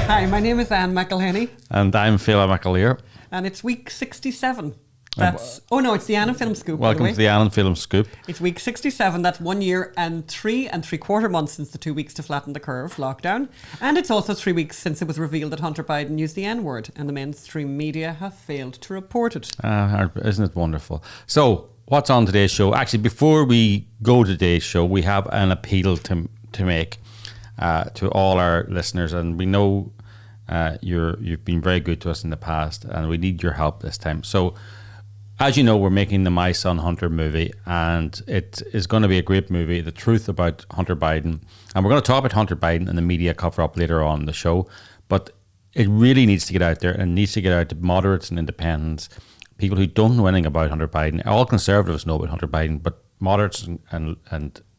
Hi, my name is Anne McElhenney. And I'm 𝙎𝙤𝙘𝙀𝙧. And it's week 67. That's it's the Anna Film Scoop. Welcome to the Anna Film Scoop. It's week 67. That's 1 year and 3¾ months since the 2 weeks to flatten the curve lockdown. And it's also 3 weeks since it was revealed that Hunter Biden used the N-word and the mainstream media have failed to report it. Isn't it wonderful? So, what's on today's show? Actually, before we go to today's show, we have an appeal to make to all our listeners. And we know you've been very good to us in the past, and we need your help this time. So, as you know, we're making the My Son Hunter movie, and it is going to be a great movie, the truth about Hunter Biden. And we're going to talk about Hunter Biden and the media cover-up later on in the show. But it really needs to get out there, and needs to get out to moderates and independents, people who don't know anything about Hunter Biden. All conservatives know about Hunter Biden, but moderates and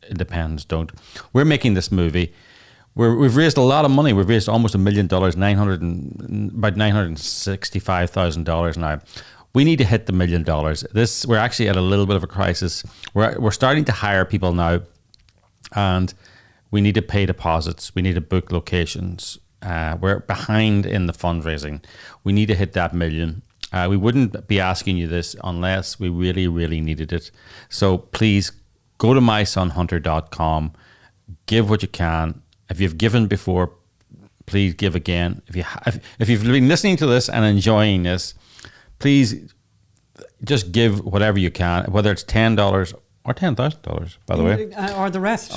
independents don't. We're making this movie. We've raised a lot of money. We've raised almost $1 million, about $965,000 now. We need to hit the $1 million. We're actually at a little bit of a crisis. We're starting to hire people now, and we need to pay deposits. We need to book locations. We're behind in the fundraising. We need to hit that $1 million. We wouldn't be asking you this unless we really, really needed it. So please go to mysonhunter.com. Give what you can. If you've given before, please give again. If you've been listening to this and enjoying this, please just give whatever you can, whether it's $10 or $10,000, by the way, or the rest.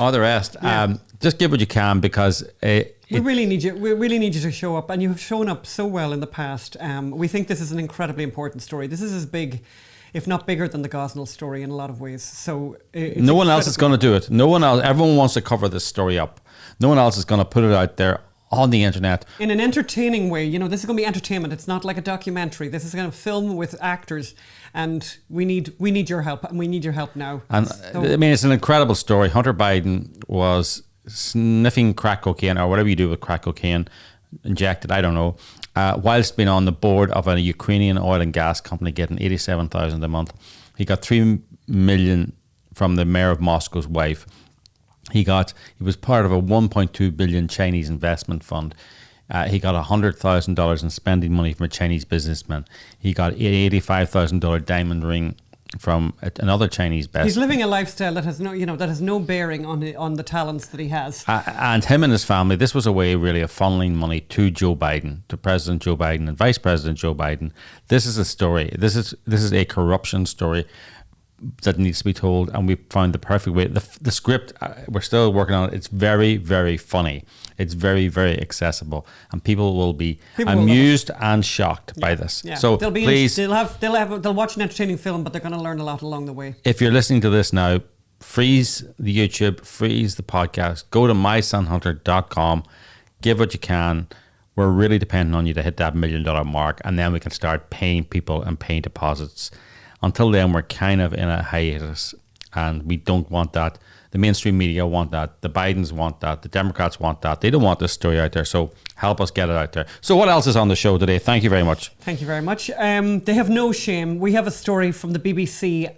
Yeah. Just give what you can, because we really need you. We really need you to show up, and you have shown up so well in the past. We think this is an incredibly important story. This is as big, if not bigger, than the Gosnell story in a lot of ways. So no one else is going to do it. No one else. Everyone wants to cover this story up. No one else is going to put it out there on the internet in an entertaining way. You know, this is going to be entertainment. It's not like a documentary. This is going to film with actors, and we need your help, and we need your help now. And I mean, it's an incredible story. Hunter Biden was sniffing crack cocaine, or whatever you do with crack cocaine, injected, I don't know, whilst being on the board of a Ukrainian oil and gas company, getting $87,000 a month. He got $3 million from the mayor of Moscow's wife. He was part of a 1.2 billion Chinese investment fund. He got $100,000 in spending money from a Chinese businessman. He got an $85,000 diamond ring from another Chinese businessman. He's living a lifestyle that has no bearing on the talents that he has. And him and his family, this was a way really of funneling money to Joe Biden, to President Joe Biden and Vice President Joe Biden. This is a story. This is a corruption story that needs to be told, and we found the perfect way. The script, we're still working on it. It's very, very funny. It's very, very accessible, and people will be amused and shocked by this. Yeah. So please, they'll watch an entertaining film, but they're going to learn a lot along the way. If you're listening to this now, freeze the YouTube, freeze the podcast, go to mysonhunter.com, give what you can. We're really depending on you to hit that $1 million mark, and then we can start paying people and paying deposits. Until then, we're kind of in a hiatus, and we don't want that. The mainstream media want that. The Bidens want that. The Democrats want that. They don't want this story out there, so help us get it out there. So what else is on the show today? Thank you very much. Thank you very much. They have no shame. We have a story from the BBC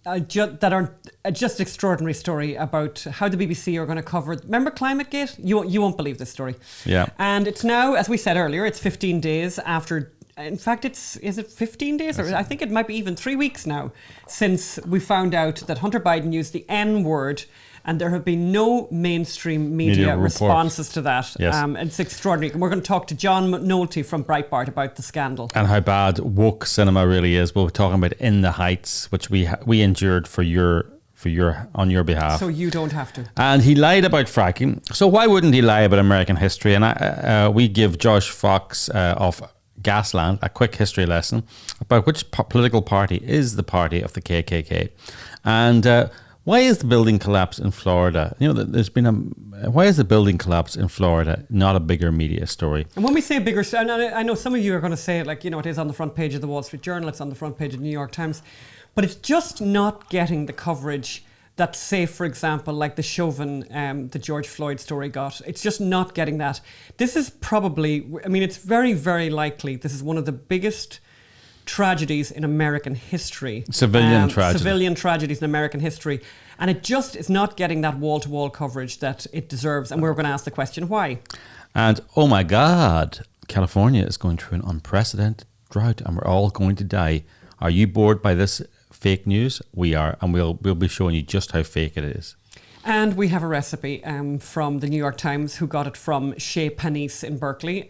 that are just extraordinary story about how the BBC are going to cover. Remember ClimateGate? You won't believe this story. Yeah. And it's now, as we said earlier, it's 15 days after. In fact, is it 15 days? Or I think it might be even 3 weeks now since we found out that Hunter Biden used the N-word, and there have been no mainstream media responses to that. Yes. It's extraordinary. And we're going to talk to John Nolte from Breitbart about the scandal. And how bad woke cinema really is. We're talking about In the Heights, which we endured on your behalf. So you don't have to. And he lied about fracking. So why wouldn't he lie about American history? And we give Josh Fox of Gasland a quick history lesson about which political party is the party of the KKK, and why is the building collapse in Florida? You know, why is the building collapse in Florida not a bigger media story? And when we say bigger, I know some of you are going to say it like, it is on the front page of the Wall Street Journal, it's on the front page of the New York Times, but it's just not getting the coverage that, say, for example, like the Chauvin, the George Floyd story got. It's just not getting that. This is probably, it's very, very likely this is one of the biggest tragedies in American history. Civilian tragedies in American history. And it just is not getting that wall-to-wall coverage that it deserves. And we're going to ask the question, why? And oh my God, California is going through an unprecedented drought and we're all going to die. Are you bored by this fake news? We are, and we'll be showing you just how fake it is. And we have a recipe from the New York Times, who got it from 𝙎𝙤𝙤𝙘 in Berkeley.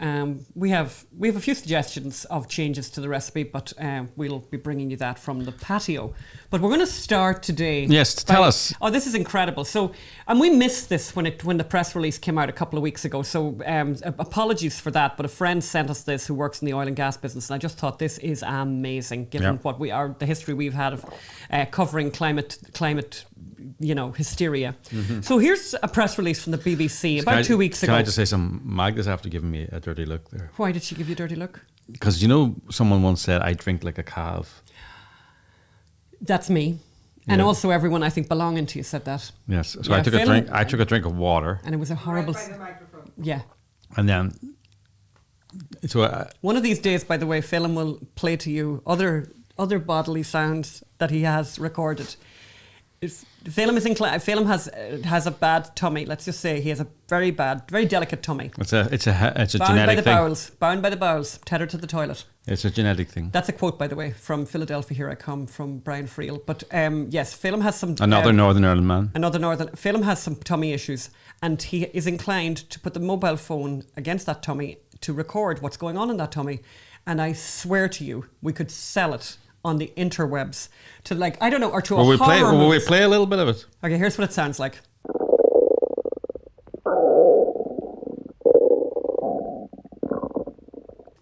We have a few suggestions of changes to the recipe, but we'll be bringing you that from the patio. But we're going to start today. Yes, tell us. Oh, this is incredible. So, and we missed this when the press release came out a couple of weeks ago. So, apologies for that. But a friend sent us this who works in the oil and gas business, and I just thought this is amazing, given what the history we've had of covering climate. Hysteria. Mm-hmm. So here's a press release from the BBC about 2 weeks ago. Can I just say something? Magda's after giving me a dirty look there. Why did she give you a dirty look? Because someone once said I drink like a calf. That's me. And also everyone I think belonging to you said that. Yes. So I took a drink of water. And it was a horrible... Right by the microphone. Yeah. And then... So one of these days, by the way, Phelim will play to you other bodily sounds that he has recorded. Phelim has a bad tummy. Let's just say he has a very delicate tummy. It's a genetic thing. Bound by the bowels, tethered to the toilet. It's a genetic thing. That's a quote, by the way, from Philadelphia. Here I come, from Brian Friel. But yes, Phelim has some... Another Northern Ireland man. Phelim has some tummy issues, and he is inclined to put the mobile phone against that tummy to record what's going on in that tummy. And I swear to you, we could sell it on the interwebs to I don't know, or to will we play a little bit of it? Okay, here's what it sounds like.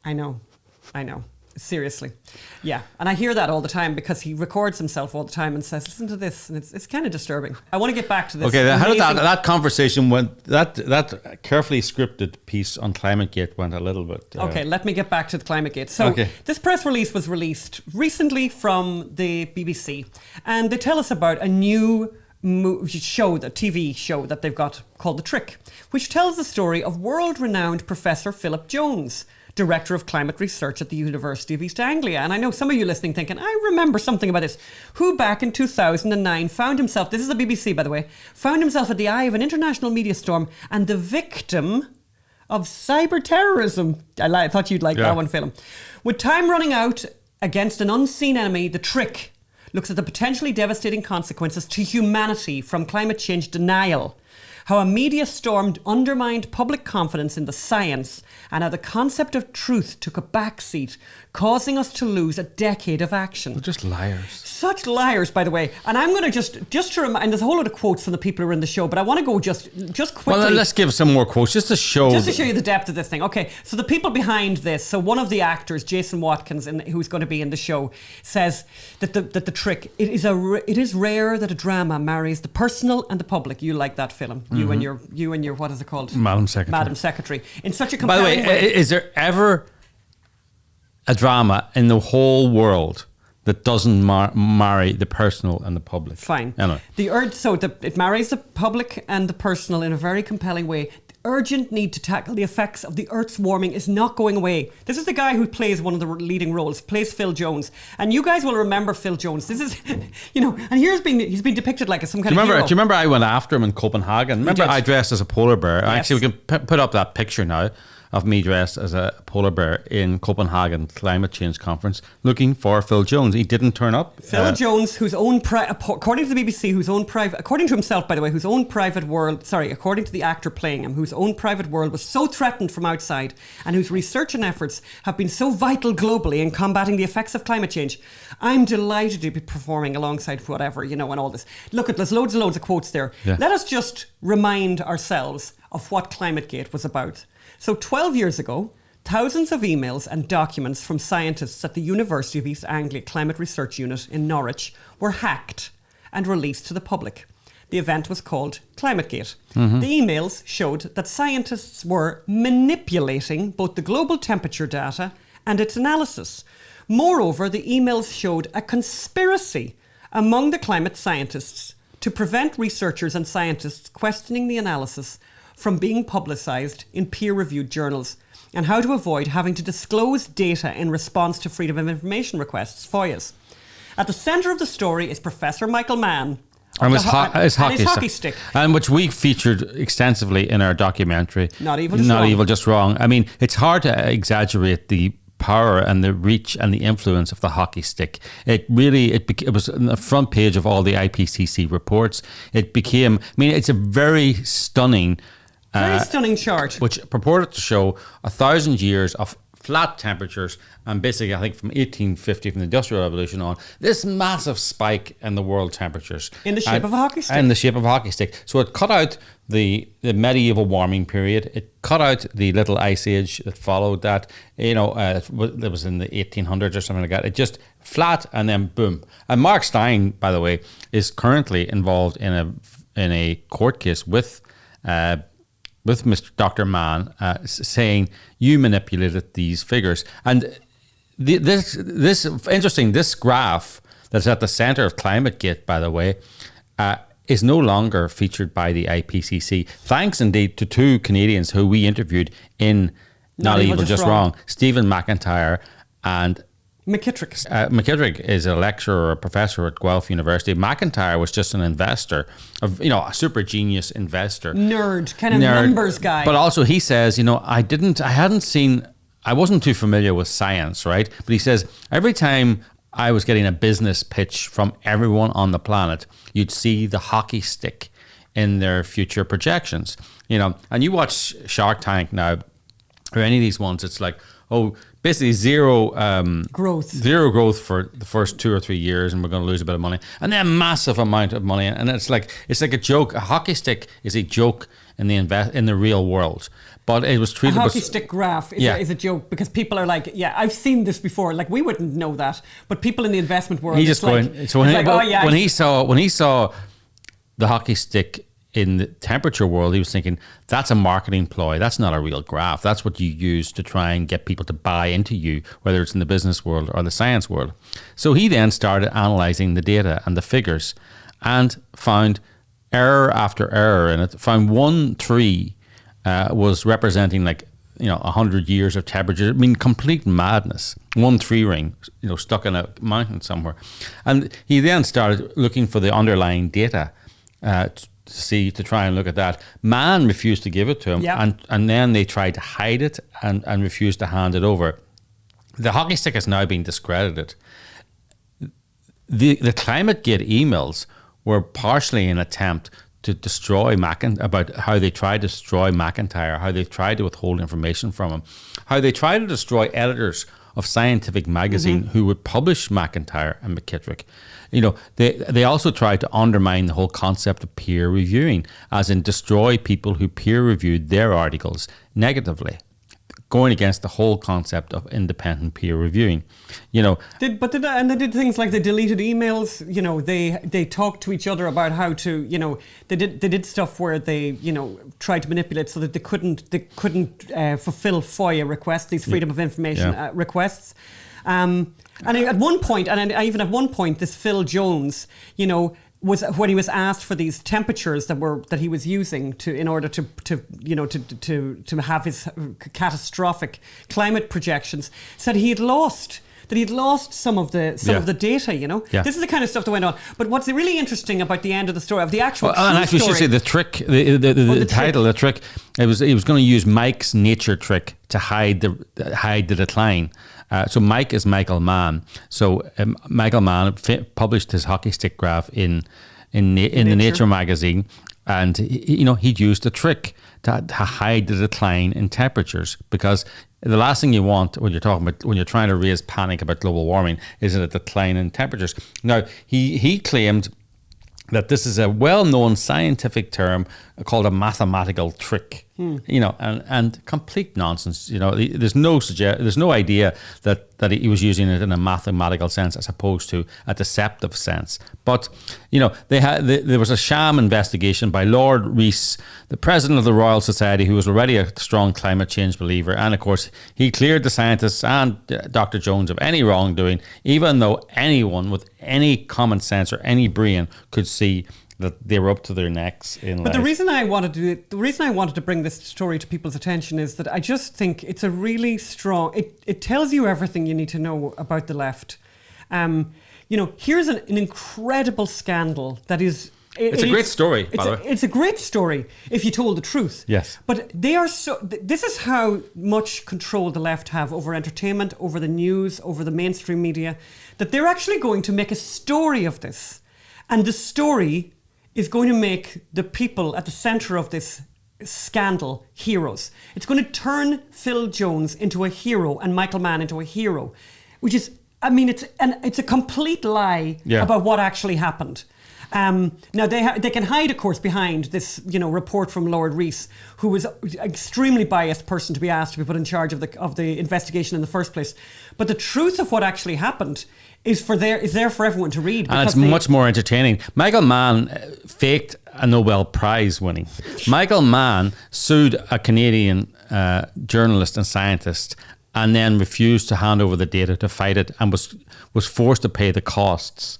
I know. Seriously. Yeah. And I hear that all the time because he records himself all the time and says, listen to this. And it's kind of disturbing. I want to get back to this. Okay, how did that conversation went, that carefully scripted piece on ClimateGate went a little bit... Okay, let me get back to the ClimateGate. So this press release was released recently from the BBC. And they tell us about a new TV show that they've got called The Trick, which tells the story of world-renowned Professor Philip Jones, Director of Climate Research at the University of East Anglia. And I know some of you listening thinking, I remember something about this, who back in 2009 found himself, this is the BBC by the way, found himself at the eye of an international media storm and the victim of cyber terrorism. I thought you'd like that one, Phelim. With time running out against an unseen enemy, The Trick looks at the potentially devastating consequences to humanity from climate change denial. How a media storm undermined public confidence in the science and how the concept of truth took a backseat, causing us to lose a decade of action. They're just liars. Such liars, by the way. And I'm going to just to remind, there's a whole lot of quotes from the people who are in the show, but I want to go just quickly. Well, let's give some more quotes, just to show you the depth of this thing. Okay, so the people behind this, so one of the actors, Jason Watkins, who's going to be in the show, says that the trick, it is rare that a drama marries the personal and the public. You like that, Phelim. Mm-hmm. You and your what is it called? Madam Secretary. In such a compelling way. By the way, is there ever a drama in the whole world that doesn't marry the personal and the public? Fine. Anyway. It marries the public and the personal in a very compelling way. The urgent need to tackle the effects of the Earth's warming is not going away. This is the guy who plays one of the leading roles, plays Phil Jones. And you guys will remember Phil Jones. This is, and he's been depicted like some kind of hero. Do you remember I went after him in Copenhagen? Remember I dressed as a polar bear? Yes. Actually, we can put up that picture now of me dressed as a polar bear in Copenhagen climate change conference looking for Phil Jones. He didn't turn up. Phil Jones, whose own according to the BBC, according to himself, by the way, according to the actor playing him, whose own private world was so threatened from outside and whose research and efforts have been so vital globally in combating the effects of climate change. I'm delighted to be performing alongside whatever, and all this. Look, there's loads and loads of quotes there. Yeah. Let us just remind ourselves of what ClimateGate was about. So 12 years ago, thousands of emails and documents from scientists at the University of East Anglia Climate Research Unit in Norwich were hacked and released to the public. The event was called ClimateGate. Mm-hmm. The emails showed that scientists were manipulating both the global temperature data and its analysis. Moreover, the emails showed a conspiracy among the climate scientists to prevent researchers and scientists questioning the analysis from being publicised in peer-reviewed journals, and how to avoid having to disclose data in response to Freedom of Information requests, FOIAs. At the centre of the story is Professor Michael Mann And his hockey stick. And which we featured extensively in our documentary. Not Evil, Just Wrong. I mean, it's hard to exaggerate the power and the reach and the influence of the hockey stick. It was on the front page of all the IPCC reports. It became, I mean, it's a very stunning chart, which purported to show 1,000 years of flat temperatures, and basically, I think from 1850, from the Industrial Revolution on, this massive spike in the world temperatures. In the shape of a hockey stick. In the shape of a hockey stick. So it cut out the medieval warming period. It cut out the little ice age that followed that. You know, it was in the 1800s or something like that. It just flat and then boom. And Mark Stein, by the way, is currently involved in a court case with Mr. Dr. Mann, saying you manipulated these figures. And this graph that's at the center of ClimateGate, by the way, is no longer featured by the IPCC. Thanks indeed to two Canadians who we interviewed in Not Evil, Just Wrong, Stephen McIntyre and McKittrick. McKittrick is a lecturer or a professor at Guelph University. McIntyre was just an investor, a super genius investor. Nerd, numbers guy. But also he says, I wasn't too familiar with science, right? But he says, every time I was getting a business pitch from everyone on the planet, you'd see the hockey stick in their future projections. And you watch Shark Tank now, or any of these ones, it's like, basically zero growth for the first 2 or 3 years, and we're going to lose a bit of money, and then massive amount of money, and it's like a joke. A hockey stick is a joke in the real world, but it was treated. A hockey stick graph is a joke because people are like, I've seen this before. Like we wouldn't know that, but people in the investment world. When he saw the hockey stick in the temperature world, he was thinking, that's a marketing ploy. That's not a real graph. That's what you use to try and get people to buy into you, whether it's in the business world or the science world. So he then started analyzing the data and the figures and found error after error in it. Found 1 tree was representing 100 years of temperature. I mean, complete madness. 1 tree ring, stuck in a mountain somewhere. And he then started looking for the underlying data to try and look at that. Man refused to give it to him, and then they tried to hide it and refused to hand it over. The hockey stick has now been discredited. The ClimateGate emails were partially an attempt to destroy about how they tried to destroy McIntyre, how they tried to withhold information from him, how they tried to destroy editors of scientific magazine who would publish McIntyre and McKittrick. They also tried to undermine the whole concept of peer reviewing, as in destroy people who peer reviewed their articles negatively, going against the whole concept of independent peer reviewing. They did things like they deleted emails. They talked to each other about how to. They did stuff where they tried to manipulate so that they couldn't fulfill FOIA requests, these freedom of information requests. And at one point, this Phil Jones, was when he was asked for these temperatures that he was using in order to have his catastrophic climate projections, said he had lost some of the data. This is the kind of stuff that went on. But what's really interesting about the end of the story, of the actual and actually, story, should say the trick, the title, the trick. He was going to use Mike's nature trick to hide the decline. So Mike is Michael Mann. So Michael Mann published his hockey stick graph in the Nature magazine, and he'd used a trick to hide the decline in temperatures, because the last thing you want when you're trying to raise panic about global warming is a decline in temperatures. Now he claimed that this is a well-known scientific term called a mathematical trick, and complete nonsense. There's no idea that he was using it in a mathematical sense as opposed to a deceptive sense. But there was a sham investigation by Lord Rees, the president of the Royal Society, who was already a strong climate change believer, and of course he cleared the scientists and Dr. Jones of any wrongdoing, even though anyone with any common sense or any brain could see that they were up to their necks in life. But the reason I wanted to bring this story to people's attention is that I just think it's a really strong. It tells you everything you need to know about the left. Here's an incredible scandal that is It's a great story, by the way. It's a great story if you told the truth. Yes. But they are this is how much control the left have over entertainment, over the news, over the mainstream media, that they're actually going to make a story of this. And the story is going to make the people at the center of this scandal heroes. It's going to turn Phil Jones into a hero and Michael Mann into a hero, which is, I mean, it's a complete lie about what actually happened. Now they can hide, of course, behind this, report from Lord Rees, who was an extremely biased person to be asked to be put in charge of the investigation in the first place. But the truth of what actually happened is there for everyone to read. And it's much more entertaining. Michael Mann faked a Nobel Prize winning. Michael Mann sued a Canadian journalist and scientist, and then refused to hand over the data to fight it, and was forced to pay the costs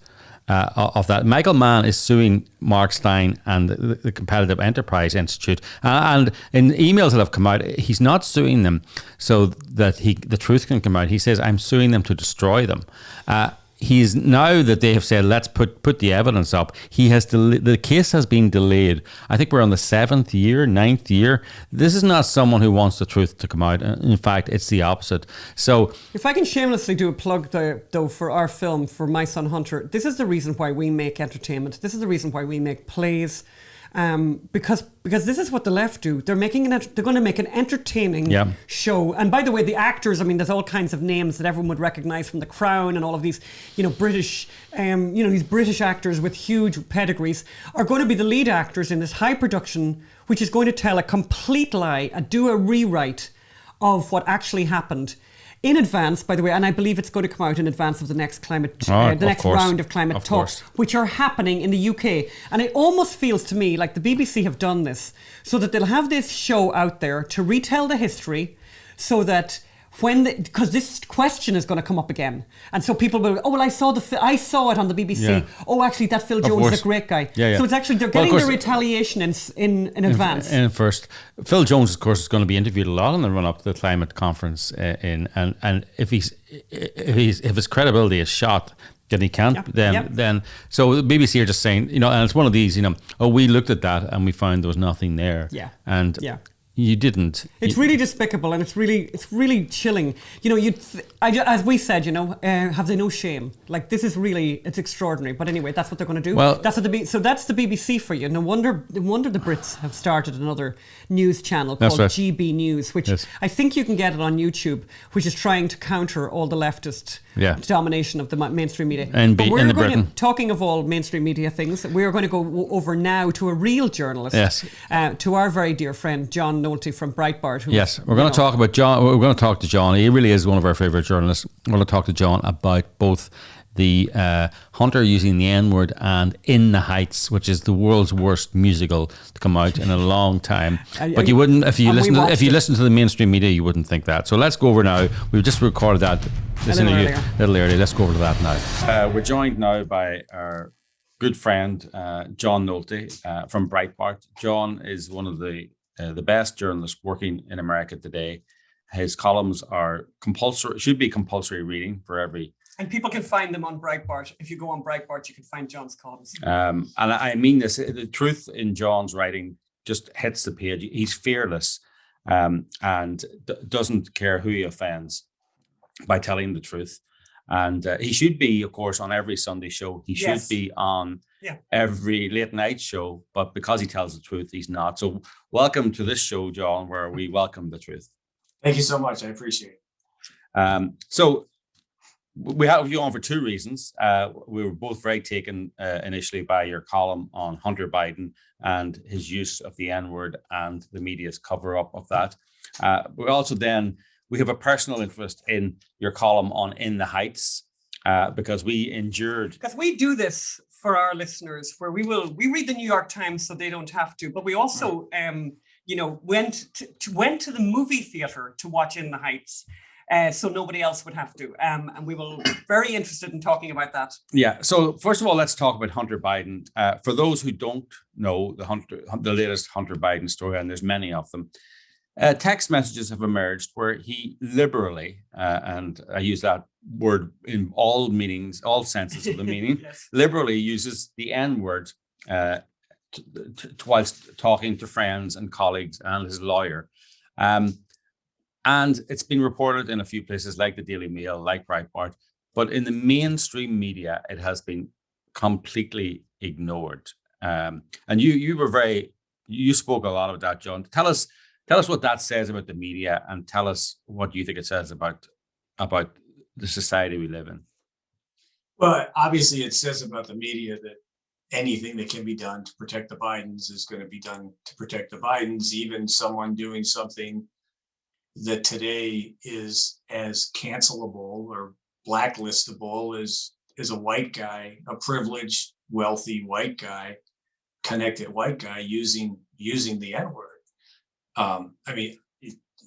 of that. Michael Mann is suing Mark Stein and the Competitive Enterprise Institute, and in emails that have come out, he's not suing them so that the truth can come out. He says, I'm suing them to destroy them. He's, now that they have said, let's put the evidence up, the case has been delayed. I think we're on the 9th year. This is not someone who wants the truth to come out. In fact, it's the opposite. So, if I can shamelessly do a plug though for our film, for My Son Hunter, this is the reason why we make entertainment. This is the reason why we make plays. Because this is what the left do. They're going to make an entertaining show. And by the way, the actors, I mean, there's all kinds of names that everyone would recognize from The Crown, and all of these, British, these British actors with huge pedigrees are going to be the lead actors in this high production, which is going to tell a complete lie and do a rewrite of what actually happened. In advance, by the way, and I believe it's going to come out in advance of the next round of climate talks, which are happening in the UK. And it almost feels to me like the BBC have done this so that they'll have this show out there to retell the history, so that because this question is going to come up again, and so people will, I saw it on the BBC. Yeah. Oh, actually, that Phil Jones is a great guy. Yeah, yeah. So it's actually they're getting the retaliation in advance. And first, Phil Jones, of course, is going to be interviewed a lot in the run up to the climate conference. And if his credibility is shot, then he can't. Then so the BBC are just saying, and it's one of these, we looked at that and we found there was nothing there. Yeah. And you didn't. It's really despicable, and it's really chilling. As we said, have they no shame? Like, this is really, it's extraordinary. But anyway, that's what they're going to do. Well, that's the BBC for you. No wonder the Brits have started another news channel called GB News, which I think you can get it on YouTube, which is trying to counter all the leftist domination of the mainstream media. Talking of all mainstream media things, we're going to go over now to a real journalist, to our very dear friend John Nolte from Breitbart. We're going to talk about John. We're going to talk to John. He really is one of our favourite journalists. We're going to talk to John about both the Hunter using the N-word and In the Heights, which is the world's worst musical to come out in a long time. But you wouldn't, if you listen to the mainstream media, you wouldn't think that. So let's go over now. We've just recorded that this interview a little earlier. Let's go over to that now. We're joined now by our good friend John Nolte from Breitbart. John is one of the best journalists working in America today. His columns are should be compulsory reading for every. And people can find them on Breitbart. If you go on Breitbart, you can find John's columns. And I mean this, the truth in John's writing just hits the page. He's fearless and doesn't care who he offends by telling the truth. And he should be, of course, on every Sunday show. He should be on every late night show, but because he tells the truth, he's not. So welcome to this show, John, where we welcome the truth. Thank you so much. I appreciate it. So we have you on for two reasons. We were both very taken initially by your column on Hunter Biden and his use of the N-word and the media's cover-up of that. We also then, we have a personal interest in your column on In the Heights because we endured. Because we do this for our listeners, where we read the New York Times so they don't have to, but we also went to the movie theater to watch In the Heights. So nobody else would have to. And we will be very interested in talking about that. Yeah. So first of all, let's talk about Hunter Biden. For those who don't know the latest Hunter Biden story, and there's many of them, text messages have emerged where he liberally, and I use that word in all meanings, all senses of the meaning, liberally uses the N-word whilst talking to friends and colleagues and his lawyer. And it's been reported in a few places like the Daily Mail, like Breitbart, but in the mainstream media, it has been completely ignored. And you spoke a lot about that, John. Tell us what that says about the media, and tell us what you think it says about the society we live in. Well, obviously it says about the media that anything that can be done to protect the Bidens is going to be done to protect the Bidens. Even someone doing something that today is as cancelable or blacklistable as a white guy, a privileged, wealthy white guy, connected white guy using the N-word. I mean,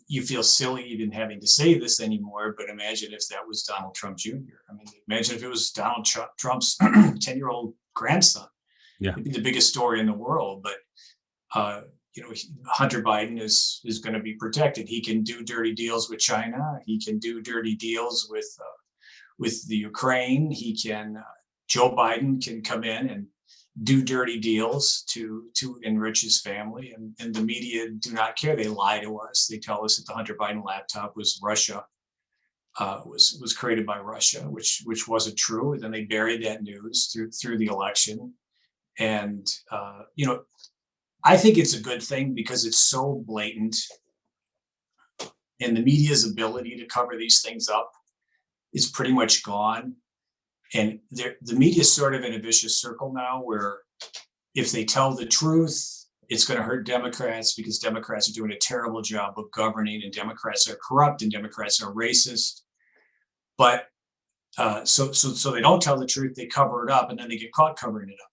you feel silly even having to say this anymore, but imagine if that was Donald Trump Jr. I mean, imagine if it was Donald Trump's 10-year-old grandson. Yeah, it'd be the biggest story in the world. But Hunter Biden is going to be protected. He can do dirty deals with China. He can do dirty deals with the Ukraine. Joe Biden can come in and do dirty deals to enrich his family, and the media do not care. They lie to us. They tell us that the Hunter Biden laptop was Russia, was created by Russia, which wasn't true. And then they buried that news through the election. And I think it's a good thing because it's so blatant, and the media's ability to cover these things up is pretty much gone. And the media is sort of in a vicious circle now, where if they tell the truth, it's going to hurt Democrats because Democrats are doing a terrible job of governing, and Democrats are corrupt, and Democrats are racist. But so they don't tell the truth, they cover it up, and then they get caught covering it up.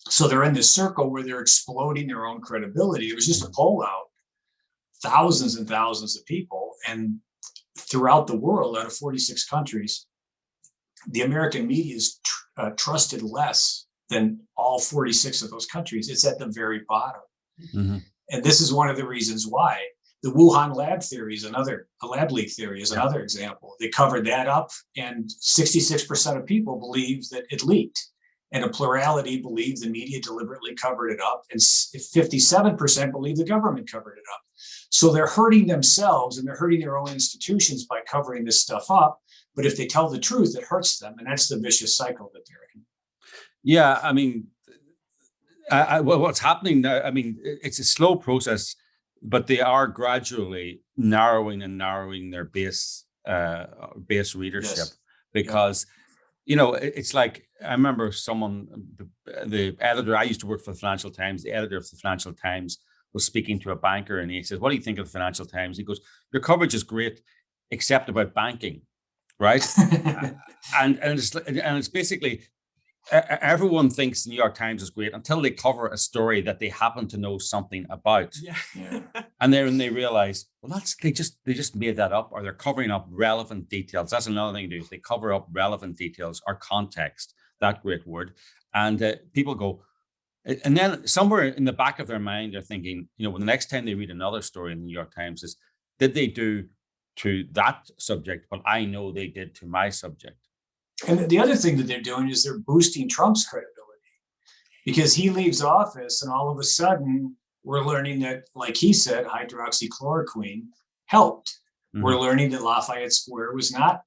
So they're in this circle where they're exploding their own credibility. It was just a poll out, thousands and thousands of people, and throughout the world, out of 46 countries, the American media is trusted less than all 46 of those countries. It's at the very bottom. Mm-hmm. And this is one of the reasons why. The Wuhan lab theory is a lab leak theory is another example. They covered that up, and 66% of people believe that it leaked. And a plurality believe the media deliberately covered it up, and 57% believe the government covered it up. So they're hurting themselves, and they're hurting their own institutions by covering this stuff up. But if they tell the truth, it hurts them, and that's the vicious cycle that they're in. Yeah, I mean, what's happening now, I mean, it's a slow process, but they are gradually narrowing their base readership. Yes. Because, it's like, I remember the editor, I used to work for the Financial Times, the editor of the Financial Times was speaking to a banker, and he says, "What do you think of the Financial Times?" He goes, "Your coverage is great, except about banking." Right. and it's basically, everyone thinks the New York Times is great until they cover a story that they happen to know something about. Yeah. And then they realize, well, they just made that up, or they're covering up relevant details. That's another thing to do. Is they cover up relevant details or context, that great word. And people go, and then somewhere in the back of their mind, they're thinking, when the next time they read another story in the New York Times is, did they do to that subject what I know they did to my subject? And the other thing that they're doing is they're boosting Trump's credibility, because he leaves office and all of a sudden we're learning that, like he said, 𝙀𝙤𝙤𝙃 helped. Mm-hmm. We're learning that Lafayette Square was not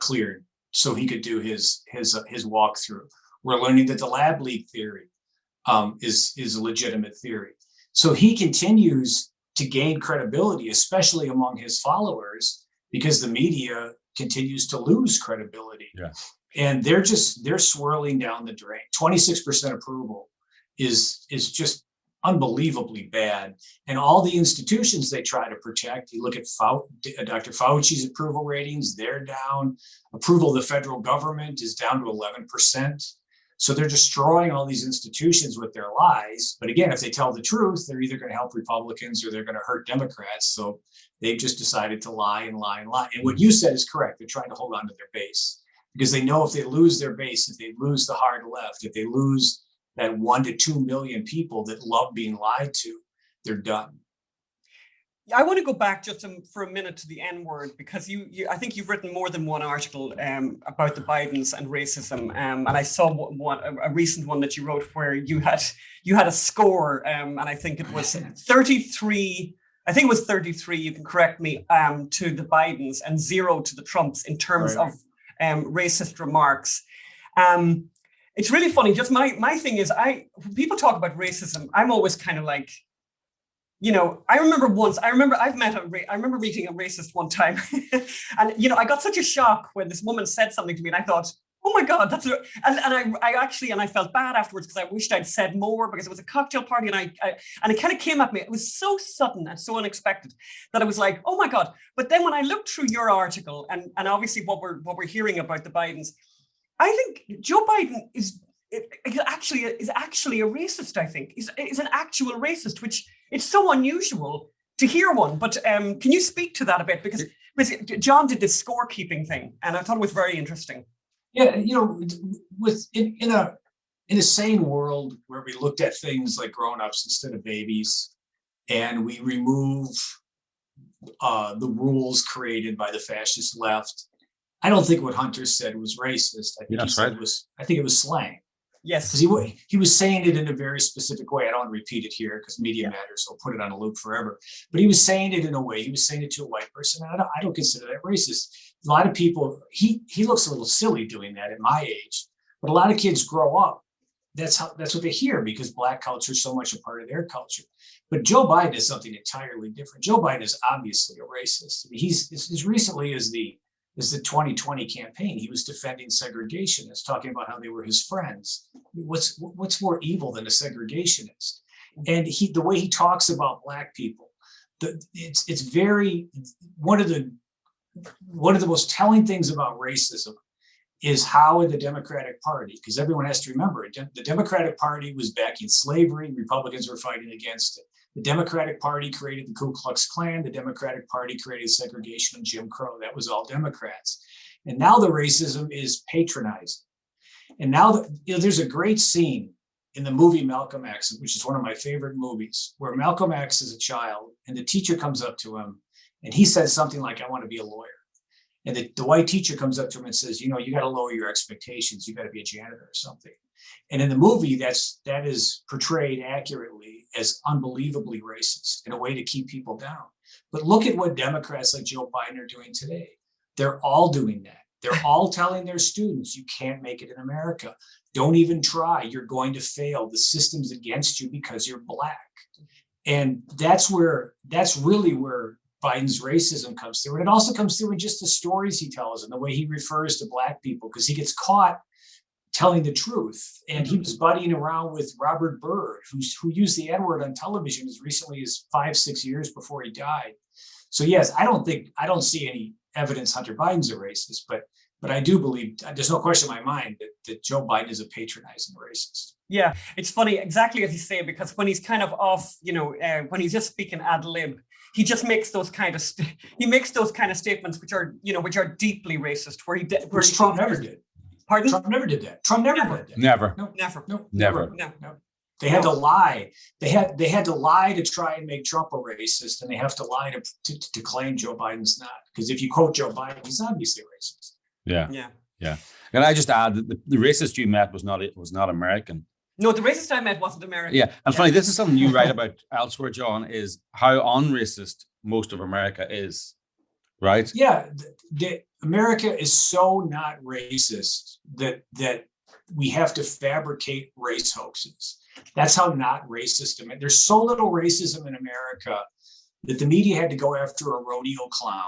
cleared so he could do his walkthrough. We're learning that the lab leak theory is a legitimate theory. So he continues to gain credibility, especially among his followers, because the media continues to lose credibility. Yeah. And they're swirling down the drain. 26% approval is just unbelievably bad. And all the institutions they try to protect, you look at Dr. Fauci's approval ratings, they're down. Approval of the federal government is down to 11%. So they're destroying all these institutions with their lies. But again, if they tell the truth, they're either going to help Republicans or they're going to hurt Democrats. So they've just decided to lie and lie and lie. And what you said is correct. They're trying to hold on to their base, because they know if they lose their base, if they lose the hard left, if they lose that 1 to 2 million people that love being lied to, they're done. I want to go back just for a minute to the N word, because I think you've written more than one article about the Bidens and racism, and I saw a recent one that you wrote where you had a score, and I think it was 33. I think it was 33. You can correct me. To the Bidens and 0 to the Trumps in terms of racist remarks. It's really funny. Just my thing is, when people talk about racism, I'm always kind of like, I remember meeting a racist one time, and I got such a shock when this woman said something to me, and I thought, oh my God, I felt bad afterwards because I wished I'd said more, because it was a cocktail party, and it kind of came at me. It was so sudden and so unexpected that I was like, oh my God. But then when I looked through your article and obviously what we're hearing about the Bidens, I think Joe Biden is actually a racist. I think is an actual racist, which it's so unusual to hear one. But can you speak to that a bit? Because John did this scorekeeping thing, and I thought it was very interesting. Yeah, in a sane world where we looked at things like grown-ups instead of babies, and we remove the rules created by the fascist left, I don't think what Hunter said was racist. I think it was slang. Yes, because he was saying it in a very specific way. I don't want to repeat it here because media matters, so I'll put it on a loop forever. But he was saying it in a way. He was saying it to a white person. And I don't consider that racist. A lot of people, he looks a little silly doing that at my age. But a lot of kids grow up. That's what they hear, because Black culture is so much a part of their culture. But Joe Biden is something entirely different. Joe Biden is obviously a racist. I mean, he's as recently as the 2020 campaign, he was defending segregationists, talking about how they were his friends. What's more evil than a segregationist? And the way he talks about Black people, it's very, one of the most telling things about racism is how in the Democratic Party, because everyone has to remember, the Democratic Party was backing slavery, Republicans were fighting against it. The Democratic Party created the Ku Klux Klan. The Democratic Party created segregation and Jim Crow. That was all Democrats. And now the racism is patronizing. And now there's a great scene in the movie Malcolm X, which is one of my favorite movies, where Malcolm X is a child and the teacher comes up to him and he says something like, "I want to be a lawyer." And the white teacher comes up to him and says, you got to lower your expectations. You got to be a janitor or something. And in the movie, that is portrayed accurately as unbelievably racist in a way to keep people down. But look at what Democrats like Joe Biden are doing today. They're all doing that. They're all telling their students, you can't make it in America. Don't even try. You're going to fail. The system's against you because you're Black. And that's really where Biden's racism comes through. And it also comes through in just the stories he tells and the way he refers to Black people, because he gets caught telling the truth. And he was buddying around with Robert Byrd, who used the N-word on television as recently as 5-6 years before he died. So yes, I don't see any evidence Hunter Biden's a racist, but I do believe, there's no question in my mind that Joe Biden is a patronizing racist. Yeah, it's funny, exactly as you say, because when he's kind of off, when he's just speaking ad lib, he just makes those kind of statements which are deeply racist. Which Trump never did. Pardon? Trump never did that. Trump never did that. Never. No, never. No, never. No. They had to lie. They had to lie to try and make Trump a racist, and they have to lie to claim Joe Biden's not. Because if you quote Joe Biden, he's obviously racist. Yeah. And I just add that the racist you met was not American. No, the racist I met wasn't American. Yeah, and funny, this is something you write about elsewhere, John, is how unracist most of America is, right? Yeah, America is so not racist that we have to fabricate race hoaxes. That's how not racist. There's so little racism in America that the media had to go after a rodeo clown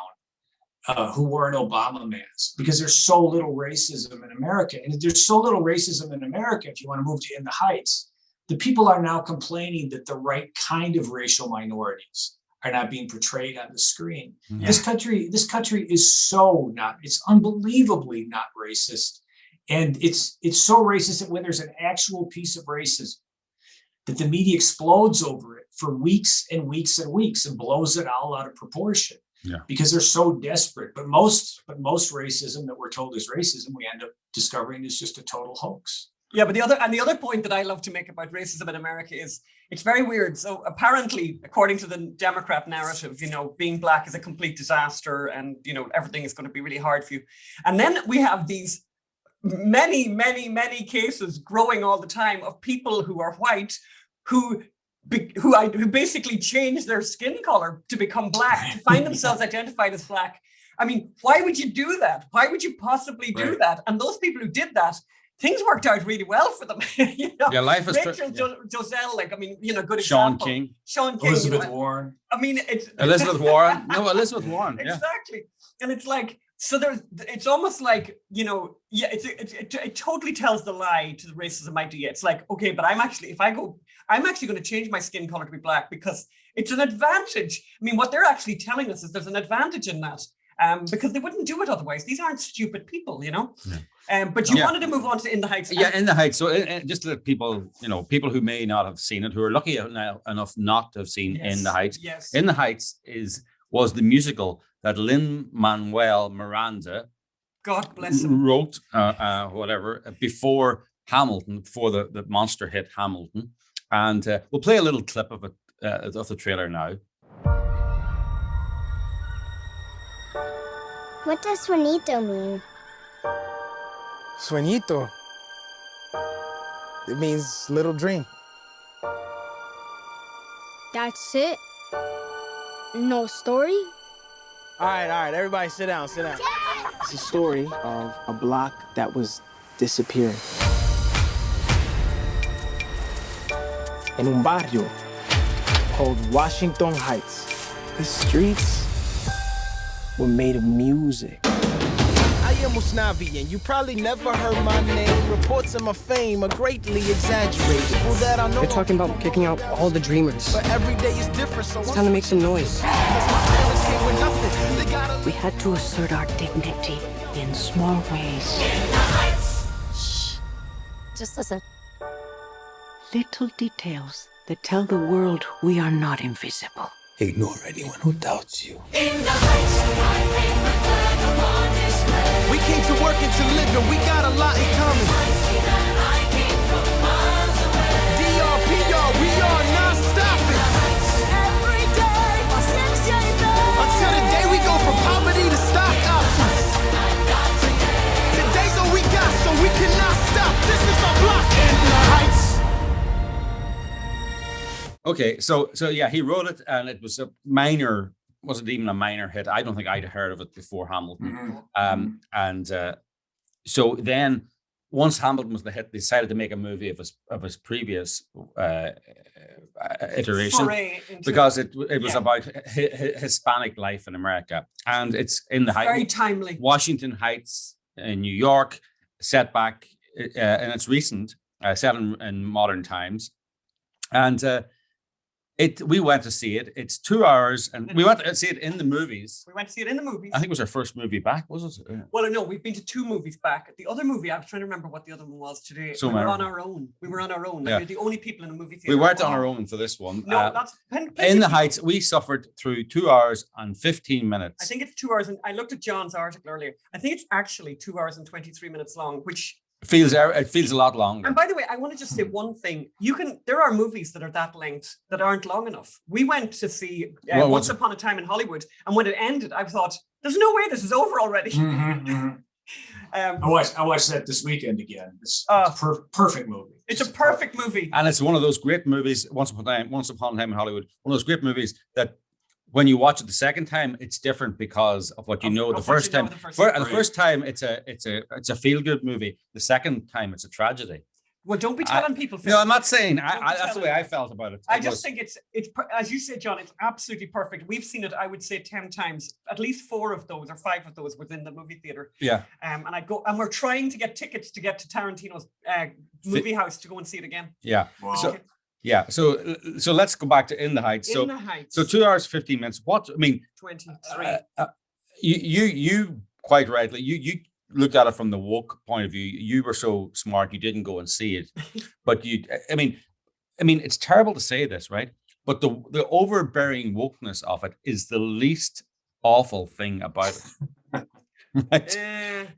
who wore an Obama mask, because there's so little racism in America. And there's so little racism in America, if you want to move to In the Heights, the people are now complaining that the right kind of racial minorities are not being portrayed on the screen. Yeah. This country is so not, it's unbelievably not racist. And it's so racist that when there's an actual piece of racism, that the media explodes over it for weeks and weeks and weeks and blows it all out of proportion. Yeah. Because they're so desperate. But most racism that we're told is racism, we end up discovering is just a total hoax. Yeah, but the other point that I love to make about racism in America is it's very weird. So apparently, according to the Democrat narrative, being black is a complete disaster, and everything is going to be really hard for you. And then we have these many, many, many cases growing all the time of people who are white who basically change their skin color to become black, to find themselves identified as black. I mean, why would you do that? Why would you possibly do that? And those people who did that, things worked out really well for them. Yeah, life is Rachel Joselle, good Sean example. King. Sean King. Elizabeth Warren. I mean, it's Elizabeth Warren. No, Elizabeth Warren. Yeah. Exactly. And it's like, so it's almost like, it totally tells the lie to the racism idea. It's like, okay, but I'm actually going to change my skin color to be black because it's an advantage. I mean, what they're actually telling us is there's an advantage in that. Because they wouldn't do it otherwise. These aren't stupid people, Yeah. But you wanted to move on to In the Heights. Yeah, In the Heights. So just to let people, people who may not have seen it, who are lucky enough not to have seen In the Heights. Yes. In the Heights was the musical that Lin-Manuel Miranda, God bless him, wrote, before Hamilton, before the monster hit Hamilton. And we'll play a little clip of it, of the trailer now. What does sueñito mean? Sueñito? It means little dream. That's it? No story? All right, everybody sit down. It's a story of a block that was disappearing. In un barrio called Washington Heights. The streets were made of music. I am Usnavi, and you probably never heard my name. Reports of my fame are greatly exaggerated. People that I know. They're talking about kicking out all the dreamers. But every day is different, so it's time to make some noise. We had to assert our dignity in small ways. Shh. Just listen. Little details that tell the world we are not invisible. Ignore anyone who doubts you. In the Heights, I think the flag upon display. We came to work and to live, and we got a lot in common. I came from miles away. DRPR, we are not stopping. Every day, until the day we go from poverty to stock options. Today's all we got, so we cannot stop. This is our block. In the Heights. Okay, so yeah, he wrote it, and it was wasn't even a minor hit. I don't think I'd heard of it before Hamilton. So then, once Hamilton was the hit, they decided to make a movie of his previous iteration, because it was about Hispanic life in America, and it's in the very timely. Washington Heights in New York, set back, and it's recent, set in modern times, and. We went to see it. It's 2 hours, and we went to see it in the movies. We went to see it in the movies. I think it was our first movie back, was it? Yeah. Well, no, we've been to 2 movies back. The other movie, I was trying to remember what the other one was today. We were on our own. We were on our own. Like, we're the only people in the movie theater. We weren't on our own for this one. No, that's In the Heights. We suffered through 2 hours and 15 minutes. I think it's 2 hours, and I looked at John's article earlier. I think it's actually 2 hours and 23 minutes long, which it feels a lot longer. And by the way, I want to just say one thing. There are movies that are that length that aren't long enough. We went to see Once Upon a Time in Hollywood, and when it ended, I thought, there's no way this is over already. I watched that this weekend again. It's a perfect movie. It's a perfect movie. And it's one of those great movies, Once Upon a Time in Hollywood, one of those great movies that when you watch it the second time, it's different because of what you know the first time. The first time, it's a feel-good movie. The second time, it's a tragedy. Well, don't be telling people. No, I'm not saying. That's the way I felt about it. I just think it's as you said, John. It's absolutely perfect. We've seen it, I would say, 10 times. At least 4 of those or 5 of those within the movie theater. Yeah. And we're trying to get tickets to get to Tarantino's movie house to go and see it again. Yeah. Wow. So let's go back to In the Heights. In the Heights. So 2 hours, 15 minutes. 23. You quite rightly, you looked at it from the woke point of view. You were so smart, you didn't go and see it. But I mean, it's terrible to say this, right? But the overbearing wokeness of it is the least awful thing about it. Right.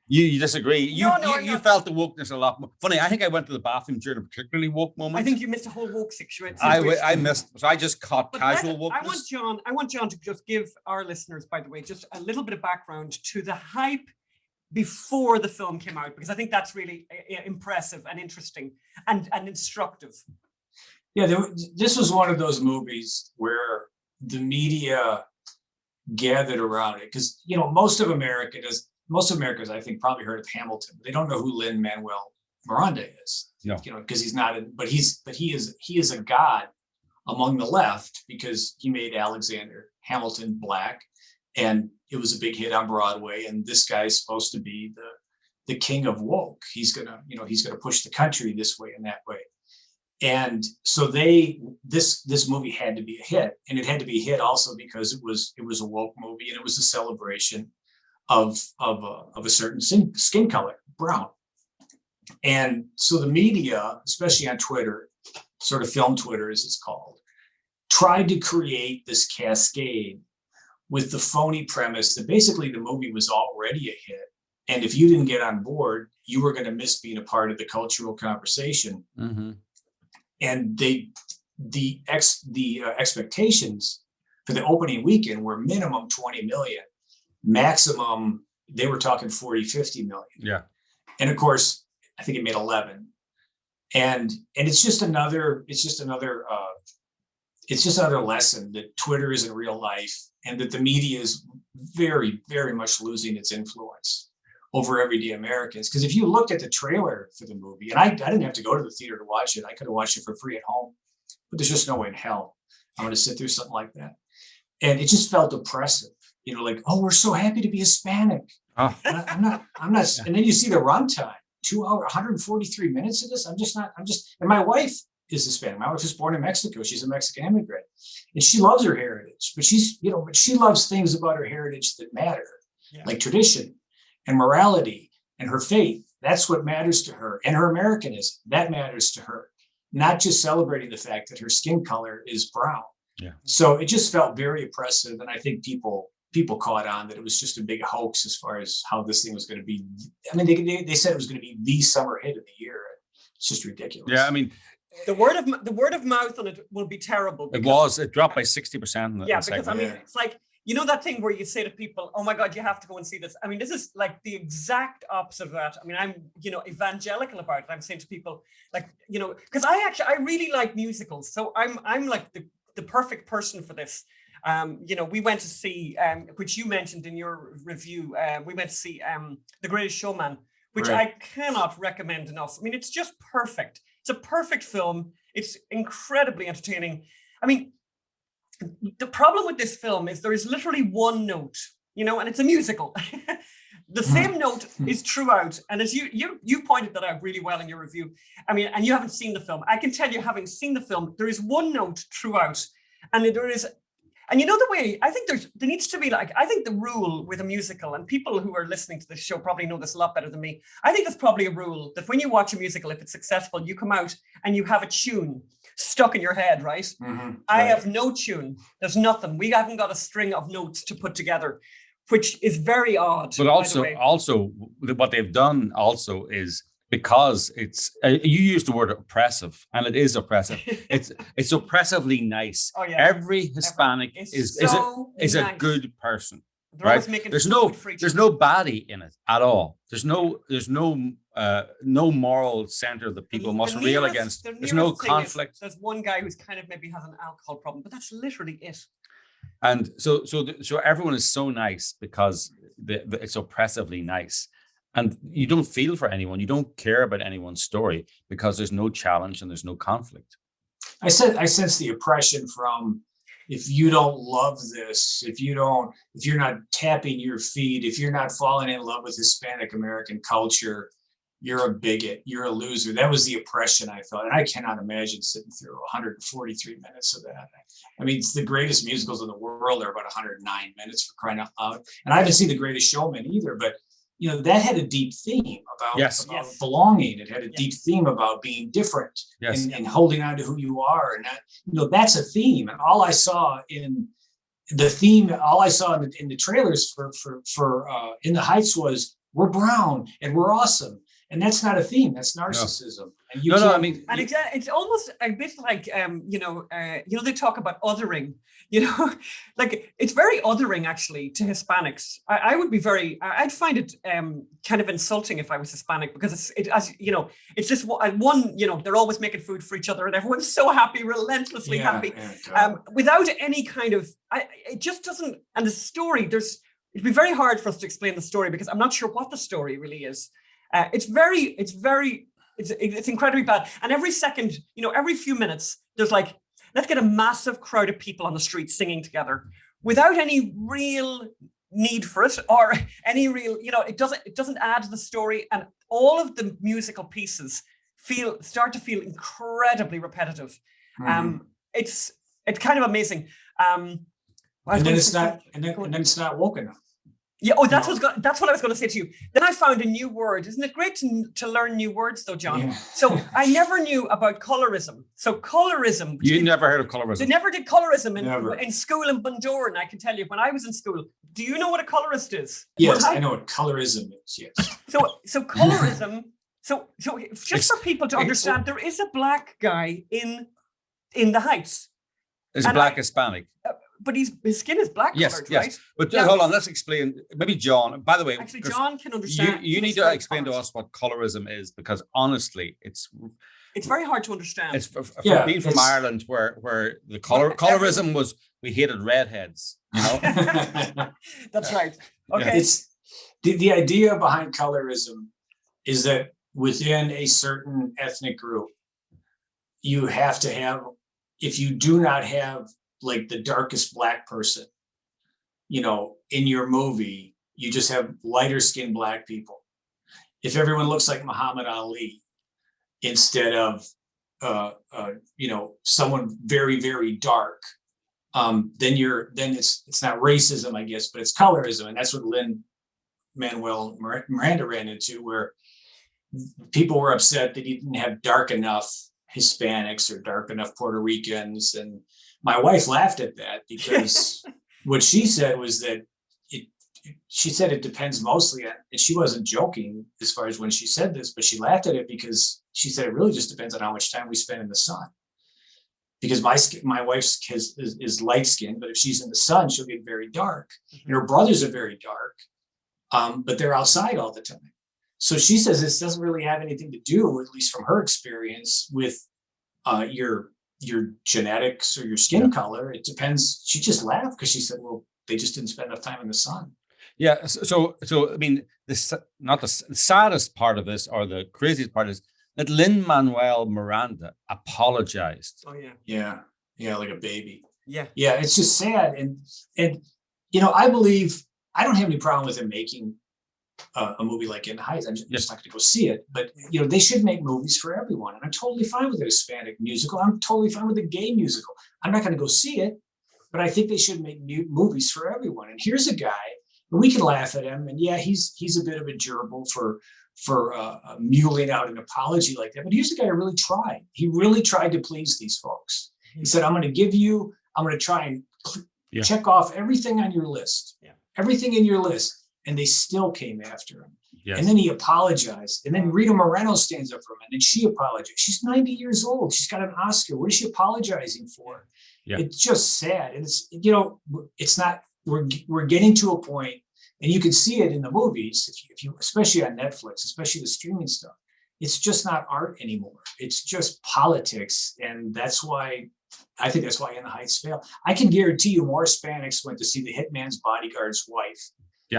You disagree. You felt the wokeness a lot more. Funny, I think I went to the bathroom during a particularly woke moment. I think you missed a whole woke situation. I missed, so I just caught casual wokeness. I want John to just give our listeners, by the way, just a little bit of background to the hype before the film came out, because I think that's really impressive and interesting and instructive. Yeah, this was one of those movies where the media gathered around it, because most Americans, I think, probably heard of Hamilton. They don't know who Lin-Manuel Miranda is. No. Because he's not, but he is a god among the left, because he made Alexander Hamilton black, and it was a big hit on Broadway. And this guy's supposed to be the king of woke. He's gonna push the country this way and that way. And so this movie had to be a hit, and it had to be a hit also because it was a woke movie, and it was a celebration of a certain skin color, brown. And so the media, especially on Twitter, sort of film Twitter as it's called, tried to create this cascade with the phony premise that basically the movie was already a hit, and if you didn't get on board, you were going to miss being a part of the cultural conversation. Mm-hmm. And the expectations for the opening weekend were minimum 20 million, maximum they were talking 40, 50 million. Yeah. And of course, I think it made 11. And it's just another lesson that Twitter isn't real life, and that the media is very, very much losing its influence over everyday Americans. Because if you looked at the trailer for the movie, and I didn't have to go to the theater to watch it, I could have watched it for free at home, but there's just no way in hell I'm going to sit through something like that. And it just felt oppressive, like, oh, we're so happy to be Hispanic. Oh. I'm not. Yeah. And then you see the runtime, 2 hours, 143 minutes of this. And my wife is Hispanic. My wife was born in Mexico. She's a Mexican immigrant, and she loves her heritage, but but she loves things about her heritage that matter, like tradition and morality and her faith. That's what matters to her. And her Americanism, that matters to her, not just celebrating the fact that her skin color is brown. Yeah. So it just felt very oppressive. And I think people caught on that it was just a big hoax as far as how this thing was going to be. I mean, they said it was going to be the summer hit of the year. It's just ridiculous. Yeah, I mean, the word of mouth on it will be terrible. It dropped by 60%. Yeah, because I mean, it's like, that thing where you say to people, oh my God, you have to go and see this. I mean, this is like the exact opposite of that. I mean, I'm, evangelical about it. I'm saying to people, like, because I really like musicals. So I'm like the perfect person for this. We went to see, which you mentioned in your review, we went to see The Greatest Showman, which I cannot recommend enough. I mean, it's just perfect. It's a perfect film. It's incredibly entertaining. I mean, the problem with this film is there is literally one note, and it's a musical. The same note is throughout. And as you pointed that out really well in your review. I mean, and you haven't seen the film. I can tell you, having seen the film, there is one note throughout. And there is, and the way, I think there needs to be I think the rule with a musical, and people who are listening to this show probably know this a lot better than me. I think there's probably a rule that when you watch a musical, if it's successful, you come out and you have a tune stuck in your head, right? Mm-hmm. I have no tune. There's nothing. We haven't got a string of notes to put together, which is very odd. But also what they've done also is, because it's you used the word oppressive, and it is oppressive. It's oppressively nice. Oh, yeah. Every Hispanic is a good person. They're right? always making There's food no baddie in it at all. There's no moral center that people must rail against. There's no conflict. There's one guy who's kind of maybe has an alcohol problem, but that's literally it. And so everyone is so nice because it's oppressively nice. And you don't feel for anyone. You don't care about anyone's story because there's no challenge and there's no conflict. I sense the oppression from, if you don't love this, if you're not tapping your feet, if you're not falling in love with Hispanic American culture, you're a bigot, you're a loser. That was the oppression I felt. And I cannot imagine sitting through 143 minutes of that. I mean, it's the greatest musicals in the world are about 109 minutes, for crying out loud. And I haven't seen The Greatest Showman either, but that had a deep theme about belonging. It had a deep theme about being different and holding on to who you are. And that's a theme. And all I saw in the theme, all I saw in the trailers for In the Heights was we're brown and we're awesome. And that's not a theme. That's narcissism. And you I mean, and it's almost a bit like they talk about othering. Like it's very othering actually to Hispanics. I'd find it kind of insulting if I was Hispanic, because it's just one. They're always making food for each other, and everyone's so happy, relentlessly happy, without any kind of. It just doesn't. And the story, it'd be very hard for us to explain the story because I'm not sure what the story really is. It's incredibly bad. And every second, every few minutes, there's like, let's get a massive crowd of people on the street singing together without any real need for it or any real, it doesn't add to the story. And all of the musical pieces start to feel incredibly repetitive. It's kind of amazing. And then it's not woke enough. Yeah. Oh, that's what I was going to say to you. Then I found a new word. Isn't it great to learn new words, though, John? Yeah. So I never knew about colorism. So colorism. You never heard of colorism? They never did colorism in school in Bundoran. I can tell you, when I was in school. Do you know what a colorist is? Yes, I know what colorism is. Yes. So colorism. So just for people to understand, there is a black guy in the Heights. Is a black Hispanic. But his skin is black colored, right? But hold on, let's explain. Maybe John, by the way. Actually, John can understand. You need to explain to us what colorism is, because honestly, it's very hard to understand. It's being from Ireland, where the colorism was, we hated redheads, That's right. Okay. It's the idea behind colorism is that within a certain ethnic group, you have to have, if you do not have like the darkest black person, in your movie, you just have lighter skinned black people. If everyone looks like Muhammad Ali instead of, someone very, very dark, then it's not racism, I guess, but it's colorism. And that's what Lin-Manuel Miranda ran into, where people were upset that he didn't have dark enough Hispanics or dark enough Puerto Ricans. And my wife laughed at that because what she said was that she said it depends mostly on, and she wasn't joking as far as when she said this, but she laughed at it because she said it really just depends on how much time we spend in the sun. Because my wife's is light skinned, but if she's in the sun, she'll get very dark. And her brothers are very dark, but they're outside all the time. So she says this doesn't really have anything to do, at least from her experience, with your genetics or your skin color. It depends. She just laughed because she said, well, they just didn't spend enough time in the sun. Yeah. So I mean, not the saddest part of this, or the craziest part, is that Lin-Manuel Miranda apologized. Oh yeah. Yeah, like a baby. Yeah. Yeah, it's just sad. And I believe, I don't have any problem with him making a movie like In the Heights. I'm just not going to go see it, but they should make movies for everyone. And I'm totally fine with a Hispanic musical. I'm totally fine with a gay musical. I'm not going to go see it, but I think they should make new movies for everyone. And here's a guy, and we can laugh at him. And yeah, he's a bit of a gerbil for muling out an apology like that. But here's a guy who really tried. He really tried to please these folks. He said, I'm going to try and check off everything on your list, everything in your list. And they still came after him. Yes. And then he apologized. And then Rita Moreno stands up for him, and then she apologized. She's 90 years old. She's got an Oscar. What is she apologizing for? Yeah. It's just sad. And it's, it's not, we're getting to a point, and you can see it in the movies, if you, especially on Netflix, especially the streaming stuff, it's just not art anymore. It's just politics. And I think that's why In the Heights failed. I can guarantee you more Hispanics went to see The Hitman's Bodyguard's Wife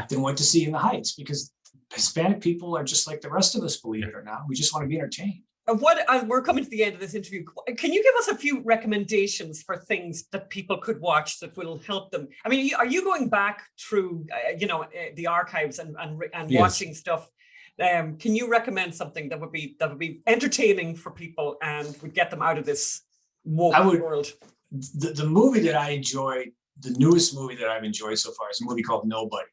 than went to see In the Heights, because Hispanic people are just like the rest of us, believe it or not. We just want to be entertained. We're coming to the end of this interview. Can you give us a few recommendations for things that people could watch that will help them? I mean, are you going back through, the archives and watching stuff? Can you recommend something that would be entertaining for people and would get them out of this woke world? The movie that I enjoyed, the newest movie that I've enjoyed so far, is a movie called Nobody.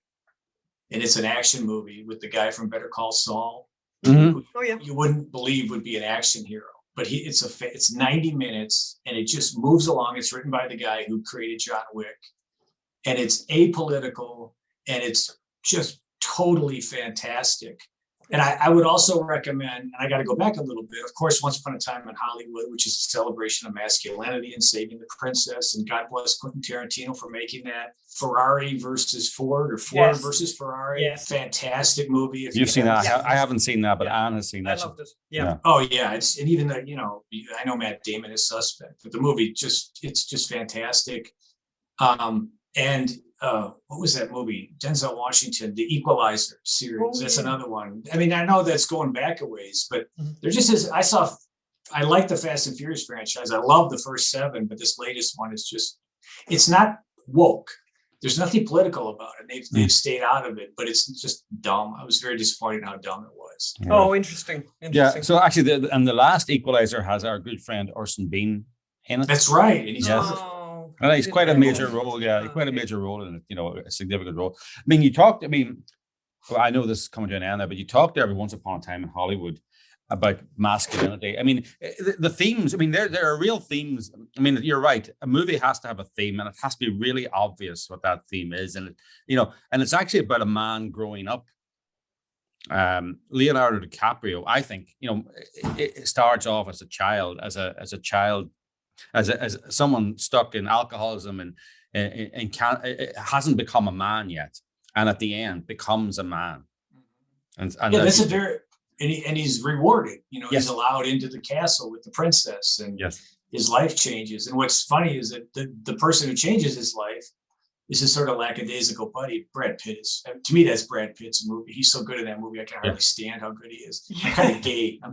And it's an action movie with the guy from Better Call Saul, who you wouldn't believe would be an action hero. But it's 90 minutes, and it just moves along. It's written by the guy who created John Wick. and it's apolitical, and it's just totally fantastic. And I would also recommend, and I got to go back a little bit, of course, Once Upon a Time in Hollywood, which is a celebration of masculinity and saving the princess. And God bless Quentin Tarantino for making that. Ferrari versus Ford, or Ford versus Ferrari. Fantastic movie. If You've seen that. I haven't seen that, but Anne has seen that. I love this. Yeah. Oh yeah. And even the, I know Matt Damon is suspect, but the movie it's just fantastic. What was that movie? Denzel Washington, The Equalizer series. That's another one. I mean, I know that's going back a ways, but there just is. I like the Fast and Furious franchise. I love the first 7, but this latest one is it's not woke. There's nothing political about it. They've stayed out of it, but it's just dumb. I was very disappointed how dumb it was. Yeah. Oh, interesting. Yeah. So actually, the last Equalizer has our good friend Orson Bean in it. That's right. And he's and he's quite a major role, quite a major role in it, a significant role. I mean, I know this is coming to an end now, but you talked there once upon a time in Hollywood about masculinity. I mean, the themes, there are real themes. I mean, you're right. A movie has to have a theme, and it has to be really obvious what that theme is. And, and it's actually about a man growing up. Leonardo DiCaprio, I think, it starts off as a child, as someone stuck in alcoholism and hasn't become a man yet, and at the end becomes a man. And that's a very and he's rewarded. He's allowed into the castle with the princess, and his life changes. And what's funny is that the person who changes his life is his sort of lackadaisical buddy, Brad Pitt. To me, that's Brad Pitt's movie. He's so good in that movie, I can hardly stand how good he is. I'm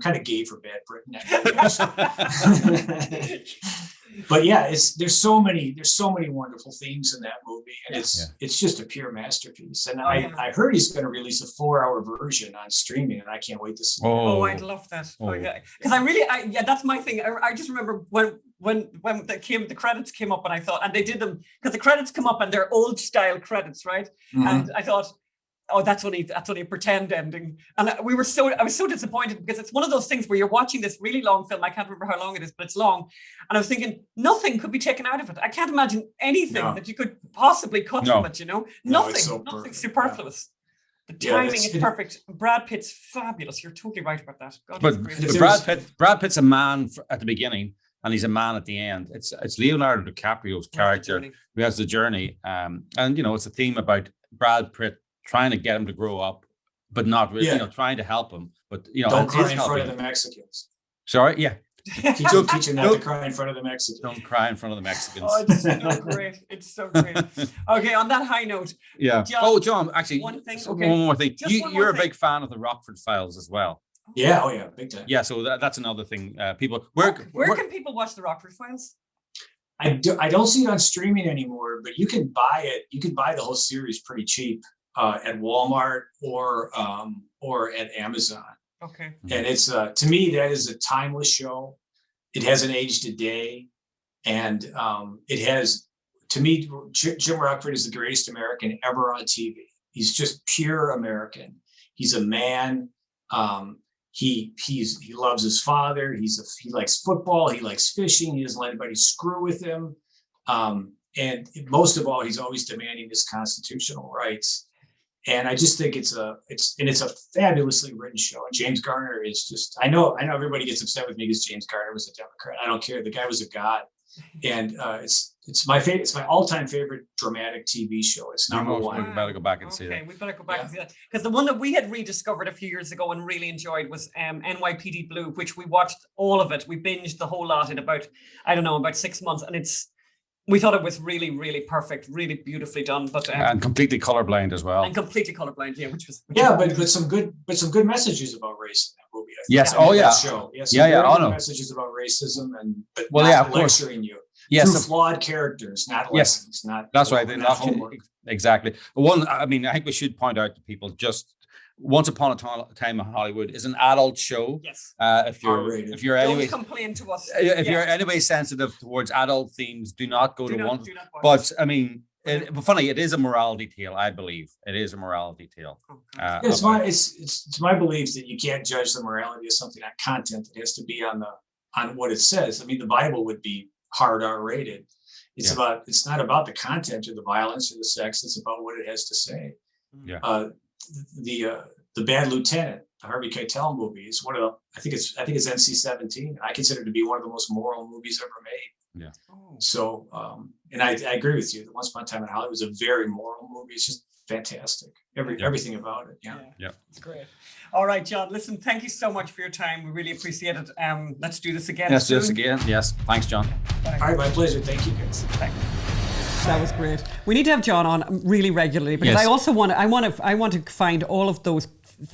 kind of gay for Bad Britain. But yeah, there's so many wonderful themes in that movie, and it's just a pure masterpiece. And I heard he's going to release a 4-hour version on streaming, and I can't wait to see it. Oh, I'd love that. Because I that's my thing. I just remember when the credits came up, and I thought, and they did them because the credits come up and they're old style credits, right? Mm-hmm. And I thought, oh, that's only a pretend ending. And I was so disappointed, because it's one of those things where you're watching this really long film. I can't remember how long it is, but it's long. And I was thinking, nothing could be taken out of it. I can't imagine anything that you could possibly cut from it, nothing superfluous. The timing is perfect. Brad Pitt's fabulous. You're totally right about that. God, but Brad Pitt's a man at the beginning, and he's a man at the end. It's Leonardo DiCaprio's character who has the journey. And it's a theme about Brad Pitt trying to get him to grow up, but not really, trying to help him. But don't cry in front of the Mexicans. Sorry, yeah. Teach him not to cry in front of the Mexicans. Don't cry in front of the Mexicans. Oh, it's so great. It's so great. Okay, on that high note. Yeah. John, actually, one more thing. You're a big fan of the Rockford Files as well. Yeah. Oh, yeah. Big time. Yeah. So that's another thing. People, where can people watch the Rockford Files? I don't see it on streaming anymore, but you can buy it. You can buy the whole series pretty cheap at Walmart or at Amazon. Okay. And it's to me, that is a timeless show. It hasn't aged a day, and it has, to me, Jim Rockford is the greatest American ever on TV. He's just pure American. He's a man. He loves his father. He likes football. He likes fishing. He doesn't let anybody screw with him. And most of all, he's always demanding his constitutional rights. And I just think it's a fabulously written show. And James Garner is just, I know everybody gets upset with me because James Garner was a Democrat. I don't care. The guy was a god. And it's my favorite. It's my all-time favorite dramatic TV show. It's number one. We better go back and see that. Okay, we better go back and see that, because the one that we had rediscovered a few years ago and really enjoyed was NYPD Blue, which we watched all of it. We binged the whole lot in about 6 months, and we thought it was really, really perfect, really beautifully done, but and completely colorblind as well. And completely colorblind, yeah, but some good messages about race in that movie. Yes, show. Yes, messages about racism but not lecturing you. Yes, through flawed characters, not lessons. Not that's right. Exactly. I think we should point out to people just. Once Upon a Time in Hollywood is an adult show. Yes. If you're anyway, don't complain to us. If you're anyway sensitive towards adult themes, do not go to one. But I mean, but funny, it is a morality tale. I believe it is a morality tale. It's my belief that you can't judge the morality of something on content. It has to be on what it says. I mean, the Bible would be hard R rated. It's not about the content or the violence or the sex. It's about what it has to say. Yeah. The Bad Lieutenant, the Harvey Keitel movie, is one of the, I think it's NC-17. I consider it to be one of the most moral movies ever made. Yeah. So, and I agree with you that Once Upon a Time in Hollywood was a very moral movie. It's just fantastic. Everything about it. Yeah. It's great. All right, John, listen, thank you so much for your time. We really appreciate it. Let's do this again. Let's do this again. Yes. Thanks, John. All right, my pleasure. Thank you, guys. That was great. We need to have John on really regularly because Yes. I also want to find all of those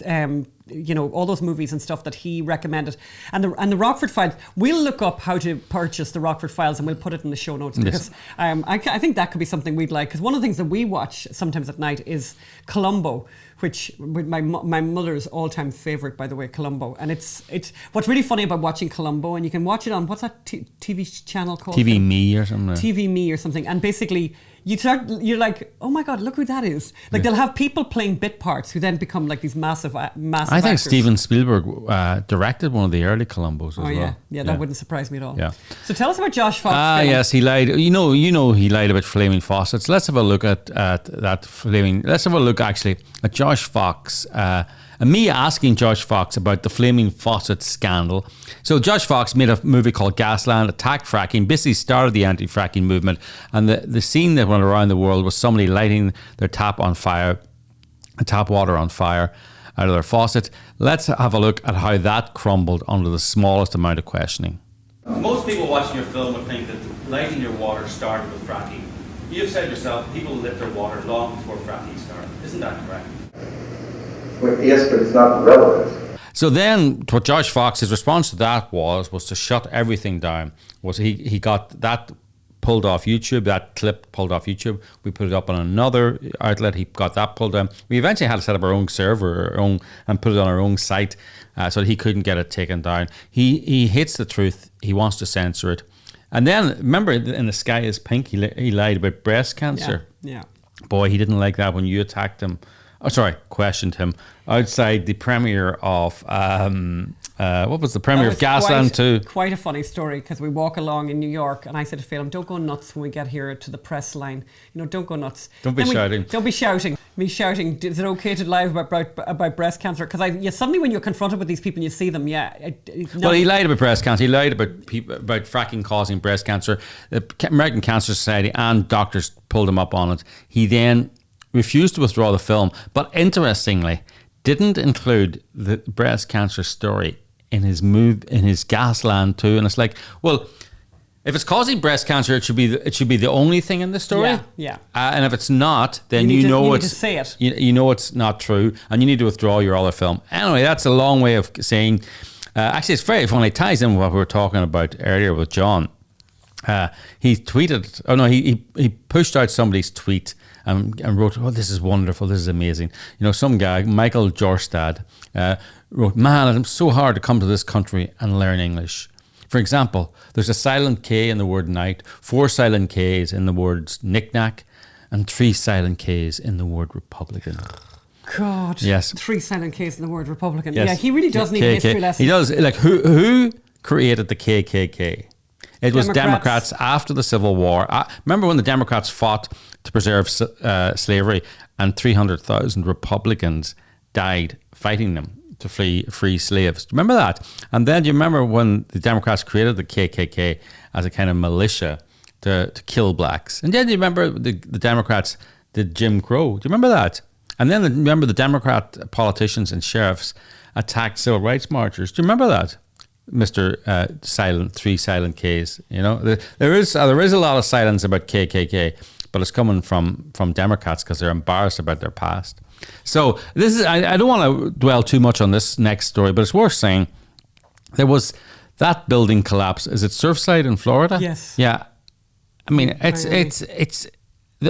all those movies and stuff that he recommended, and the Rockford Files. We'll look up how to purchase the Rockford Files and we'll put it in the show notes because I think that could be something we'd like, because one of the things that we watch sometimes at night is Columbo, which with my mother's all-time favorite, by the way, Columbo. And it's what's really funny about watching Columbo, and you can watch it on, what's that TV channel called? TV Me or something. TV Me or something. And basically you're like, oh my God, look who that is. Like they'll have people playing bit parts who then become like these massive I think actors. Steven Spielberg directed one of the early Columbos as well. Yeah, that wouldn't surprise me at all. Yeah. So tell us about Josh Fox. Yes, he lied. You know, he lied about flaming faucets. Let's have a look at that flaming. Let's have a look actually at Josh Fox. And me asking Josh Fox about the flaming faucet scandal. So Josh Fox made a movie called Gasland, attacked fracking, basically started the anti-fracking movement. And the scene that went around the world was somebody lighting their tap water on fire out of their faucet. Let's have a look at how that crumbled under the smallest amount of questioning. Most people watching your film would think that lighting your water started with fracking. You've said yourself, people lit their water long before fracking started. Isn't that correct? Well, yes, but it's not relevant. So then what Josh Fox's response to that was to shut everything down. He got that pulled off YouTube, that clip pulled off YouTube. We put it up on another outlet. He got that pulled down. We eventually had to set up our own server, and put it on our own site so that he couldn't get it taken down. He hates the truth. He wants to censor it. And then, remember in The Sky is Pink, he lied about breast cancer. Yeah. Boy, he didn't like that when you attacked him. Questioned him outside the premiere of what was the premiere of Gasland 2? Quite a funny story, because we walk along in New York and I said to Phelim, don't go nuts when we get here to the press line. Don't go nuts. Don't be shouting. Don't be shouting. Me shouting, is it okay to lie about breast cancer? Because suddenly when you're confronted with these people and you see them, well, he lied about breast cancer. He lied about fracking causing breast cancer. The American Cancer Society and doctors pulled him up on it. He then refused to withdraw the film, but interestingly, didn't include the breast cancer story in his Gasland 2. And it's like, well, if it's causing breast cancer, it should be the only thing in the story. Yeah. And if it's not, then you need it's to say it. You know it's not true, and you need to withdraw your other film. Anyway, that's a long way of saying. Actually, it's very funny. It ties in with what we were talking about earlier with John. He tweeted. Oh no, he pushed out somebody's tweet. And wrote, oh, this is wonderful, this is amazing. Some guy, Michael Jorstad, wrote, man, it's so hard to come to this country and learn English. For example, there's a silent K in the word night, 4 silent Ks in the words knick-knack, and 3 silent Ks in the word Republican. God. Yes. 3 silent Ks in the word Republican. Yes. Yeah, he really does need a history lesson. He does. Like, who created the KKK? It was Democrats after the Civil War. Remember when the Democrats fought to preserve slavery, and 300,000 Republicans died fighting them to free slaves. Do you remember that? And then do you remember when the Democrats created the KKK as a kind of militia to kill blacks? And then do you remember the Democrats did Jim Crow? Do you remember that? And then remember the Democrat politicians and sheriffs attacked civil rights marchers. Do you remember that? Mr. Silent, 3 silent Ks. There is a lot of silence about KKK, but it's coming from Democrats because they're embarrassed about their past. So this is. I don't want to dwell too much on this next story, but it's worth saying there was that building collapse. Is it Surfside in Florida? Yes. Yeah. I mean, it's.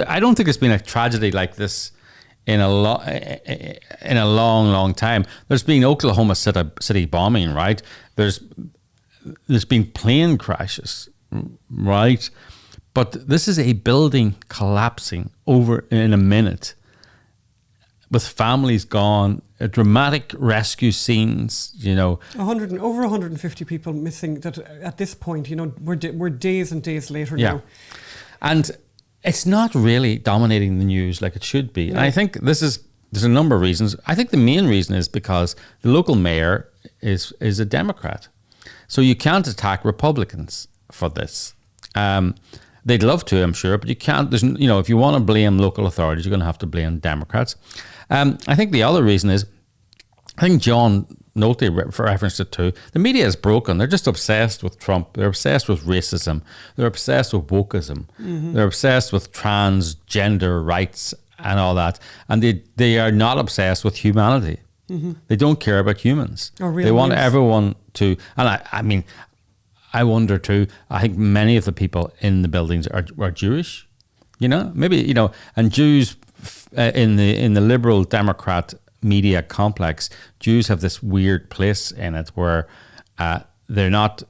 I don't think it's been a tragedy like this in a long time. There's been Oklahoma City bombing, right? There's been plane crashes, right? But this is a building collapsing over in a minute, with families gone, dramatic rescue scenes. Over 150 people missing. That at this point, we're days and days later now. And it's not really dominating the news like it should be. And I think there's a number of reasons. I think the main reason is because the local mayor is a Democrat. So you can't attack Republicans for this. They'd love to, I'm sure, but you can't. If you want to blame local authorities, you're going to have to blame Democrats. I think the other reason is, I think John Nolte referenced it too. The media is broken. They're just obsessed with Trump. They're obsessed with racism. They're obsessed with wokeism. They're obsessed with transgender rights and all that. And they are not obsessed with humanity. They don't care about humans. They want everyone to. And I mean, I wonder too. I think many of the people in the buildings are Jewish. Maybe and Jews in the liberal Democrat media complex, Jews have this weird place in it where they're not,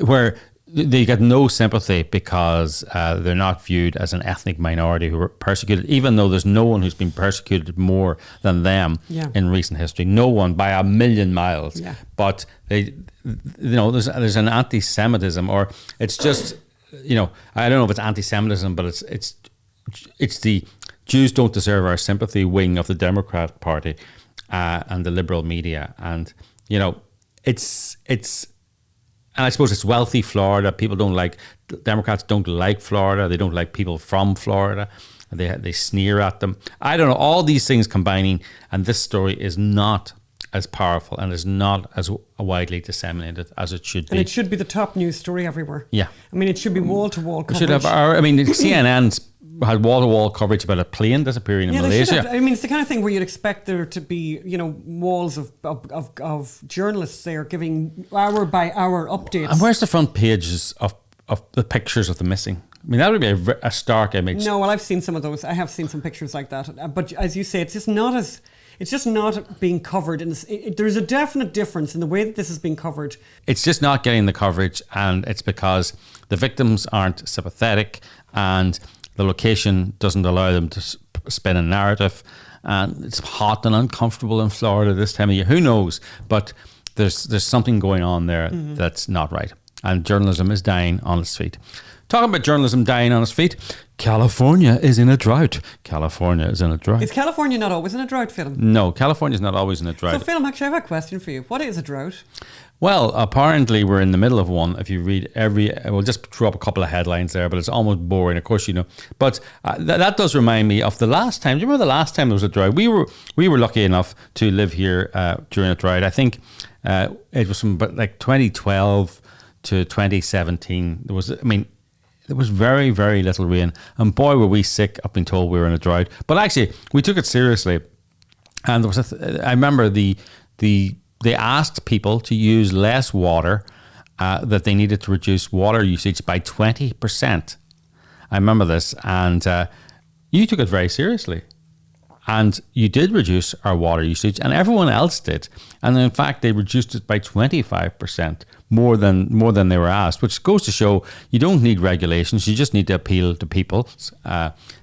where they get no sympathy because they're not viewed as an ethnic minority who were persecuted, even though there's no one who's been persecuted more than them in recent history. No one by a million miles. But there's an anti-Semitism, or it's just, I don't know if it's anti-Semitism, but it's the Jews don't deserve our sympathy wing of the Democrat Party and the liberal media. And, it's and I suppose it's wealthy Florida. Democrats don't like Florida. They don't like people from Florida. They sneer at them. I don't know, all these things combining, and this story is not as powerful and is not as widely disseminated as it should be. And it should be the top news story everywhere. Yeah. I mean, it should be wall-to-wall coverage. It should have CNN's had wall-to-wall coverage about a plane disappearing in Malaysia. I mean, it's the kind of thing where you'd expect there to be, walls of journalists there giving hour by hour updates. And where's the front pages of the pictures of the missing? I mean, that would be a stark image. No, well, I've seen some of those. I have seen some pictures like that. But as you say, it's just not being covered. There's a definite difference in the way that this is being covered. It's just not getting the coverage, and it's because the victims aren't sympathetic, and the location doesn't allow them to spin a narrative. And it's hot and uncomfortable in Florida this time of year. Who knows? But there's something going on there that's not right. And journalism is dying on its feet. Talking about journalism dying on its feet, California is in a drought. California is in a drought. Is California not always in a drought, Phil? No, California is not always in a drought. So, Phil, actually, I have a question for you. What is a drought? Well, apparently we're in the middle of one. If you read we'll just throw up a couple of headlines there, but it's almost boring, of course, But that does remind me of the last time. Do you remember the last time there was a drought? We were lucky enough to live here during a drought. I think it was from 2012 to 2017. There was very, very little rain. And boy, were we sick. I've been told we were in a drought. But actually, we took it seriously. And there was I remember they asked people to use less water, that they needed to reduce water usage by 20%. I remember this. And you took it very seriously. And you did reduce our water usage, and everyone else did. And in fact, they reduced it by 25%, more than they were asked, which goes to show you don't need regulations. You just need to appeal to people's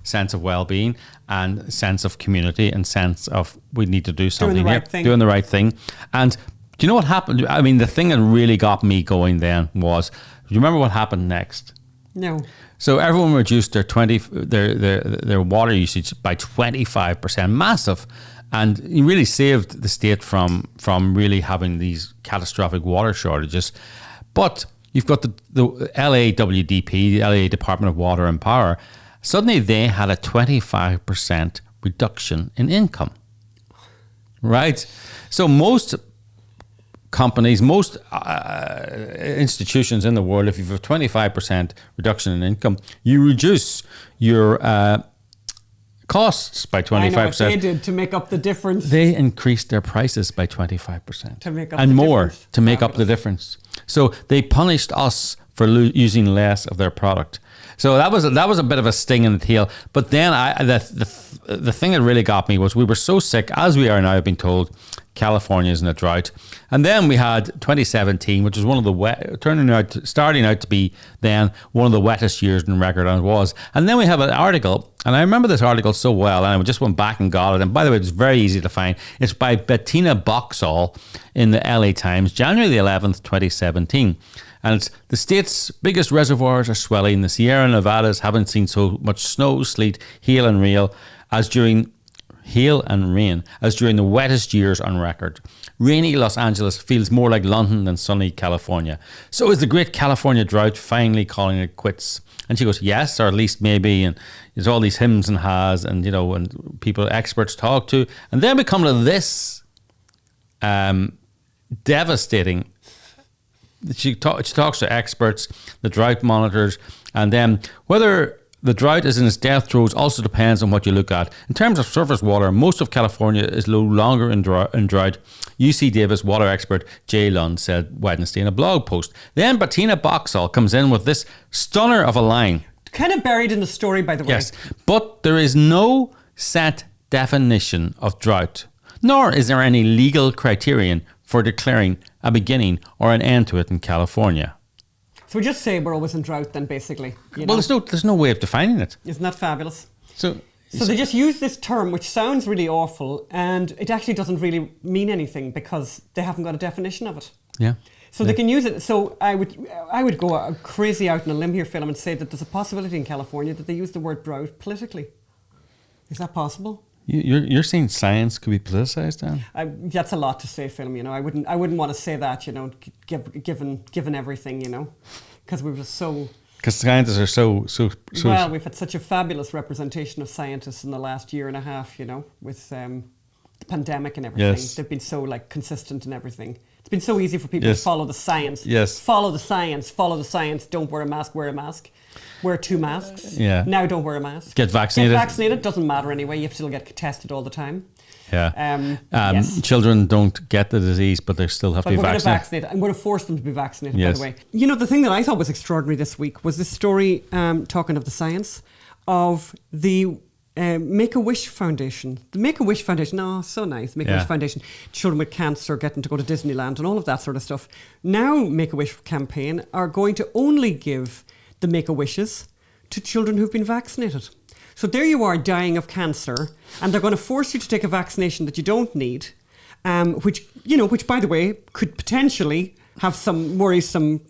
sense of well-being and sense of community and sense of we need to do something doing the right thing. And do you know what happened? I mean, the thing that really got me going then was, do you remember what happened next? No. So everyone reduced their water usage by 25%, massive, and it really saved the state from really having these catastrophic water shortages. But you've got the LAWDP, the LA Department of Water and Power. Suddenly they had a 25% reduction in income. Right? So most companies, most institutions in the world, if you have a 25% reduction in income, you reduce your costs by 25%. I know what they did to make up the difference. They increased their prices by 25%. To make up and the more difference. to make up the difference. So they punished us for using less of their product. So that was a bit of a sting in the tail. But then the thing that really got me was we were so sick, as we are now, I've been told, California is in a drought. And then we had 2017, which was one of the starting out to be then one of the wettest years in record, and it was. And then we have an article, and I remember this article so well, and I just went back and got it. And by the way, it's very easy to find. It's by Bettina Boxall in the LA Times, January the 11th, 2017. And it's the state's biggest reservoirs are swelling. The Sierra Nevadas haven't seen so much snow, sleet, hail and rain as during the wettest years on record. Rainy Los Angeles feels more like London than sunny California. So is the great California drought finally calling it quits? And she goes, yes, or at least maybe. And there's all these hymns and has, and and people, experts talk to. And then we come to this devastating. She talks to experts, the drought monitors, and then whether the drought is in its death throes also depends on what you look at. In terms of surface water, most of California is no longer in drought. UC Davis water expert Jay Lund said Wednesday in a blog post. Then Bettina Boxall comes in with this stunner of a line. Kind of buried in the story, by the way. Yes, but there is no set definition of drought, nor is there any legal criterion for declaring a beginning or an end to it in California. So we just say we're always in drought then, basically. Well, there's no way of defining it. Isn't that fabulous? So they just use this term, which sounds really awful, and it actually doesn't really mean anything because they haven't got a definition of it. Yeah. So they can use it. So I would go crazy out on a limb here, Phil, and say that there's a possibility in California that they use the word drought politically. Is that possible? You're saying science could be politicized, Dan? That's a lot to say, Phil. I wouldn't want to say that. Given everything, because we were so. Because scientists are so. Well, we've had such a fabulous representation of scientists in the last year and a half. With the pandemic and everything. Yes. They've been so consistent in everything. It's been so easy for people to follow the science. Yes. Follow the science. Don't wear a mask. Wear a mask. Wear 2 masks. Yeah. Now don't wear a mask. Get vaccinated. Get vaccinated. Doesn't matter anyway. You have to still get tested all the time. Yeah. Yes. Children don't get the disease, but they still have to be But we're going to vaccinated. vaccinate. I'm going to force them to be vaccinated, Yes. by the way. The thing that I thought was extraordinary this week was this story, talking of the science, of the Make-A-Wish Foundation. The Make-A-Wish Foundation, so nice. Make-A-Wish Foundation, children with cancer getting to go to Disneyland and all of that sort of stuff. Now Make-A-Wish campaign are going to only give the Make-A-Wishes to children who've been vaccinated. So there you are dying of cancer, and they're going to force you to take a vaccination that you don't need, which by the way could potentially have some worrisome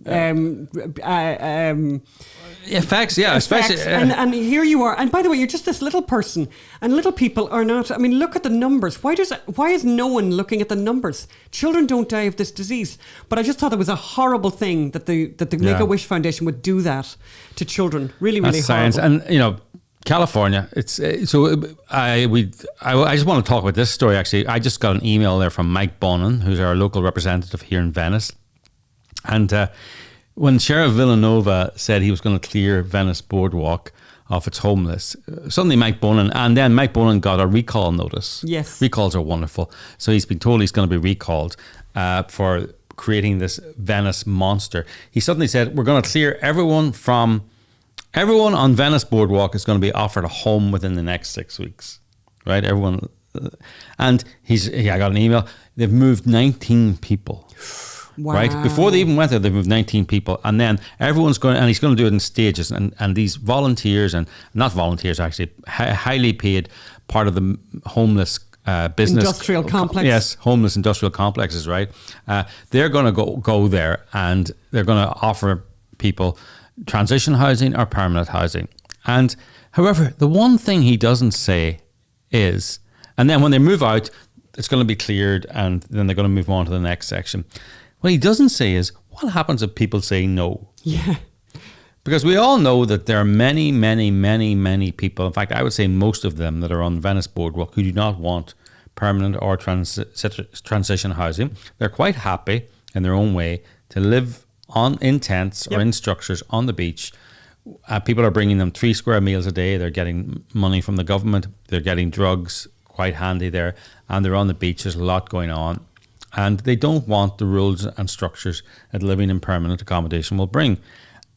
effects, especially. And here you are, and by the way, you're just this little person, and little people are not. I mean, look at the numbers. Why is no one looking at the numbers? Children don't die of this disease. But I just thought it was a horrible thing that the Make-A-Wish Foundation would do that to children. Really, really That's horrible. science, and California. It's so. I just want to talk about this story. Actually, I just got an email there from Mike Bonin, who's our local representative here in Venice, and. When Sheriff Villanova said he was going to clear Venice Boardwalk of its homeless, suddenly Mike Bonin got a recall notice. Yes. Recalls are wonderful. So he's been told he's going to be recalled for creating this Venice monster. He suddenly said, we're going to clear everyone on Venice Boardwalk is going to be offered a home within the next 6 weeks. Right? Everyone. And I got an email. They've moved 19 people. Wow. Right? Before they even went there, they moved 19 people. And then he's going to do it in stages. And these volunteers, and not volunteers actually, highly paid part of the homeless business. Industrial complex. Yes, homeless industrial complexes, right? They're going to go there and they're going to offer people transition housing or permanent housing. And however, the one thing he doesn't say is, and then when they move out, it's going to be cleared and then they're going to move on to the next section. What he doesn't say is, what happens if people say no? Yeah. Because we all know that there are many, many, many, many people, in fact, I would say most of them that are on Venice Boardwalk who do not want permanent or transition housing. They're quite happy in their own way to live in tents or in structures on the beach. People are bringing them 3 square meals a day. They're getting money from the government. They're getting drugs, quite handy there. And they're on the beach. There's a lot going on. And they don't want the rules and structures that living in permanent accommodation will bring.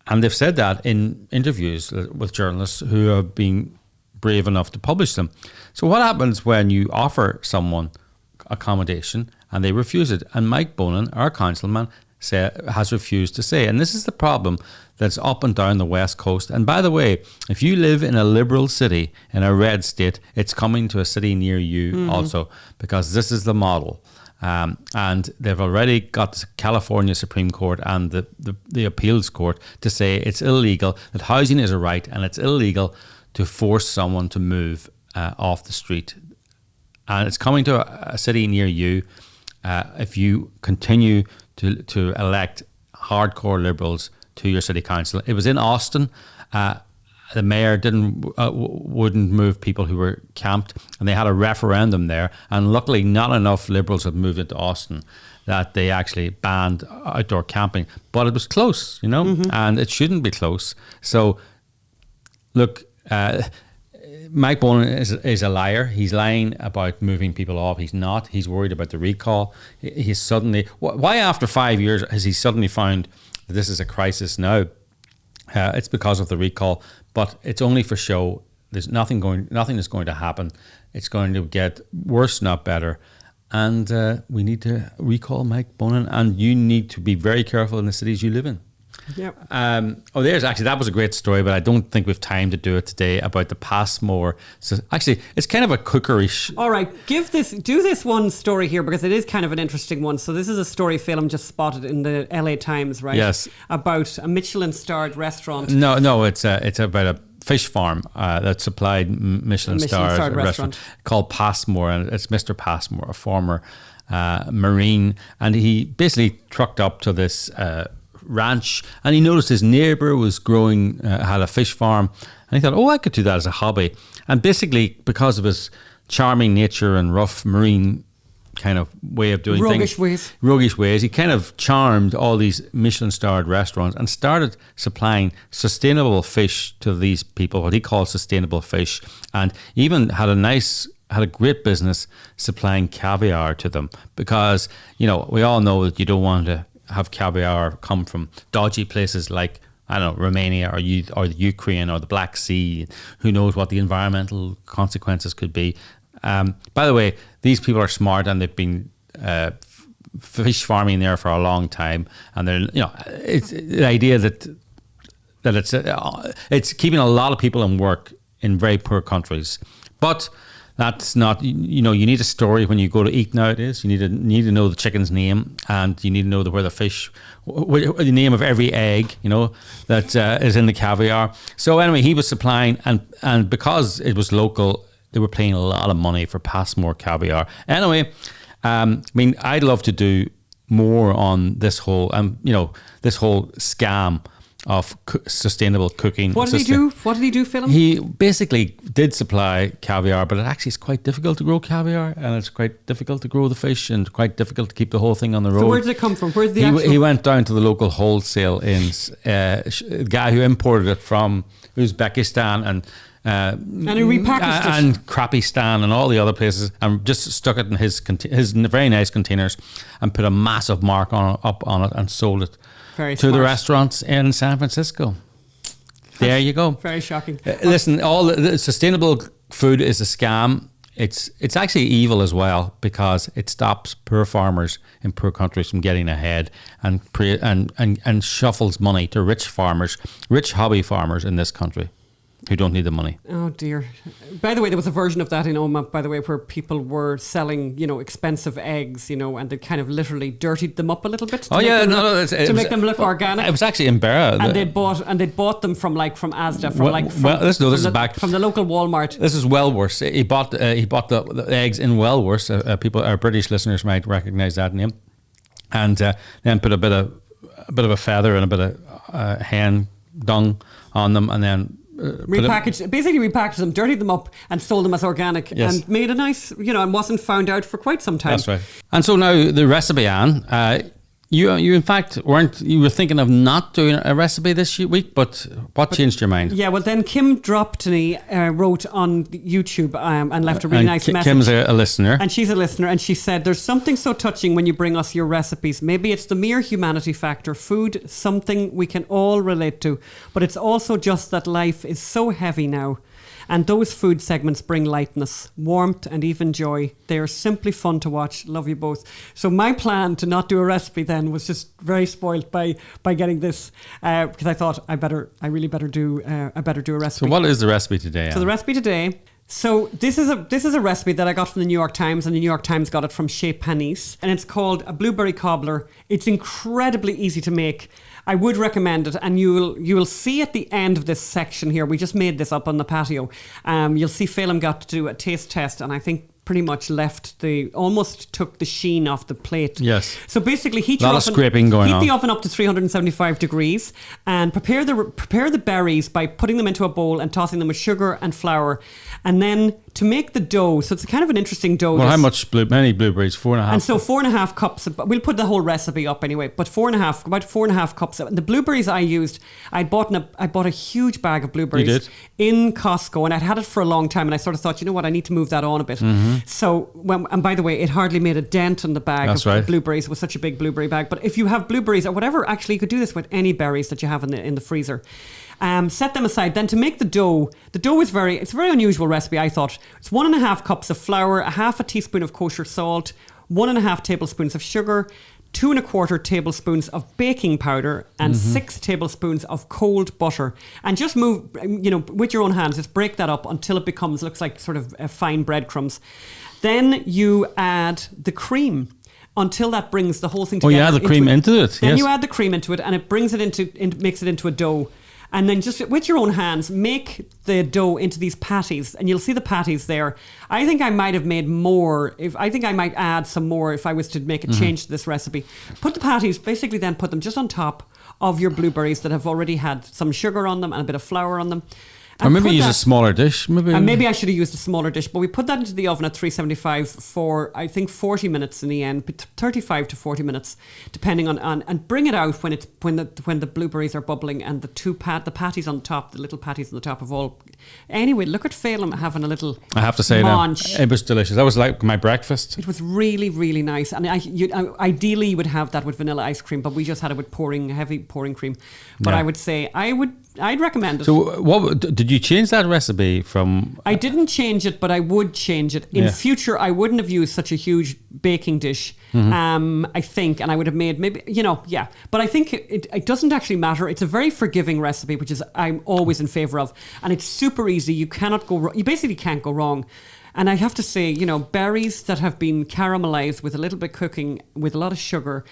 And they've said that in interviews with journalists who have been brave enough to publish them. So what happens when you offer someone accommodation and they refuse it? And Mike Bonin, our councilman, has refused to say. And this is the problem that's up and down the West Coast. And by the way, if you live in a liberal city, in a red state, it's coming to a city near you also, because this is the model. And they've already got the California Supreme Court and the appeals court to say it's illegal, that housing is a right, and it's illegal to force someone to move off the street. And it's coming to a city near you if you continue to elect hardcore liberals to your city council. It was in Austin. The mayor wouldn't move people who were camped, and they had a referendum there. And luckily, not enough liberals had moved into Austin that they actually banned outdoor camping. But it was close, and it shouldn't be close. So, look, Mike Bonin is a liar. He's lying about moving people off. He's not. He's worried about the recall. He's suddenly, why after 5 years has he suddenly found that this is a crisis now? It's because of the recall, but it's only for show. There's nothing is going to happen. It's going to get worse, not better. And we need to recall Mike Bonin, and you need to be very careful in the cities you live in. Yep. That was a great story, but I don't think we've time to do it today about the Passmore. So actually, it's kind of a cookery. All right, do this one story here because it is kind of an interesting one. So this is a story Phelim just spotted in the LA Times, right? Yes. About a Michelin-starred restaurant. No, it's about a fish farm that supplied Michelin-starred restaurant called Passmore, and it's Mr. Passmore, a former Marine, and he basically trucked up to this ranch, and he noticed his neighbour was had a fish farm, and he thought, I could do that as a hobby. And basically, because of his charming nature and rough Marine kind of way of doing roguish ways, he kind of charmed all these Michelin-starred restaurants and started supplying sustainable fish to these people, what he calls sustainable fish, and even had a great business supplying caviar to them, because we all know that you don't want to have caviar come from dodgy places like, I don't know, Romania or the Ukraine or the Black Sea. Who knows what the environmental consequences could be. By the way, these people are smart, and they've been fish farming there for a long time, and they're it's the idea that it's keeping a lot of people in work in very poor countries, but. That's not, you need a story when you go to eat nowadays. You need to know the chicken's name, and you need to know where the name of every egg, that is in the caviar. So anyway, he was supplying, and because it was local, they were paying a lot of money for Passmore caviar. Anyway, I'd love to do more on this whole, this whole scam of sustainable cooking. What did he do? Phelim? He basically did supply caviar, but it actually is quite difficult to grow caviar, and it's quite difficult to grow the fish, and quite difficult to keep the whole thing on the road. So where did it come from? Where's the He went down to the local wholesale the guy who imported it from Uzbekistan and he repackaged it. And Krapistan and all the other places, and just stuck it in his very nice containers and put a massive mark up on it and sold it to the restaurants in San Francisco. There you go. Very shocking. Listen, all the sustainable food is a scam. It's actually evil as well, because it stops poor farmers in poor countries from getting ahead, and shuffles money to rich hobby farmers in this country who don't need the money. Oh dear. By the way, there was a version of that in Omagh, by the way, where people were selling, expensive eggs, and they kind of literally dirtied them up a little bit to make them look organic. It was actually in Barra. And they'd bought them from Asda, from the local Walmart. This is Wellworth. He bought the eggs in Wellworth. Our British listeners might recognise that name. And then put a bit of a feather and a bit of hen dung on them, and then repackaged them, dirtied them up, and sold them as organic, and made a nice, and wasn't found out for quite some time. That's right. And so now the recipe, Anne, you in fact you were thinking of not doing a recipe this week, but what changed your mind? Yeah, well then Kim Droptony wrote on YouTube and left a really nice message. Kim's a listener. And she's a listener, and she said, there's something so touching when you bring us your recipes. Maybe it's the mere humanity factor, food, something we can all relate to, but it's also just that life is so heavy now. And those food segments bring lightness, warmth, and even joy. They are simply fun to watch. Love you both. So my plan to not do a recipe then was just very spoilt by getting this, because I thought I really better do a recipe. So what is the recipe today? So the recipe today. So this is a recipe that I got from the New York Times, and the New York Times got it from 𝙎𝙤𝙤𝙤𝙤, and it's called a blueberry cobbler. It's incredibly easy to make. I would recommend it, and you will see at the end of this section here. We just made this up on the patio. You'll see Phelim got to do a taste test, and I think pretty much almost took the sheen off the plate. Yes. So basically, heat a lot of scraping going on. Heat the oven up to 375 degrees, and prepare the berries by putting them into a bowl and tossing them with sugar and flour, and then to make the dough. So it's kind of an interesting dough. Well, how much? Many blueberries? 4.5. And so 4.5 cups. We'll put the whole recipe up anyway. But about 4.5 cups. The blueberries I used, I bought a huge bag of blueberries. You did? In Costco, and I'd had it for a long time, and I sort of thought, you know what, I need to move that on a bit. So, and by the way, it hardly made a dent in the bag of blueberries. It was such a big blueberry bag. But if you have blueberries or whatever, actually, you could do this with any berries that you have in the freezer. Set them aside. Then to make the dough is it's a very unusual recipe, I thought. It's 1.5 cups of flour, a half a teaspoon of kosher salt, 1.5 tablespoons of sugar, 2.25 tablespoons of baking powder, and 6 tablespoons of cold butter. And just move, with your own hands, just break that up until it looks like sort of fine breadcrumbs. Then you add the cream until that brings the whole thing together. Oh, you add the cream into it. Then you add the cream into it, and it brings it makes it into a dough. And then just with your own hands, make the dough into these patties, and you'll see the patties there. I think I might have made more. I think I might add some more if I was to make a change to this recipe. Put the patties, basically then put them just on top of your blueberries that have already had some sugar on them and a bit of flour on them. Or maybe use a smaller dish. Maybe I should have used a smaller dish, but we put that into the oven at 375 for, I think, 40 minutes in the end, 35 to 40 minutes, depending on and bring it out when the blueberries are bubbling and the patties on top, the little patties on the top of all. Anyway, look at Phelim having a little. I have to say munch. It was delicious. That was like my breakfast. It was really, really nice, and ideally you would have that with vanilla ice cream, but we just had it with heavy pouring cream. But I would say I'd recommend it. So what did you change that recipe from? I didn't change it, but I would change it. In future, I wouldn't have used such a huge baking dish, I think, and I would have made But I think it doesn't actually matter. It's a very forgiving recipe, which is I'm always in favour of. And it's super easy. You cannot go wrong. You basically can't go wrong. And I have to say, berries that have been caramelized with a little bit cooking, with a lot of sugar,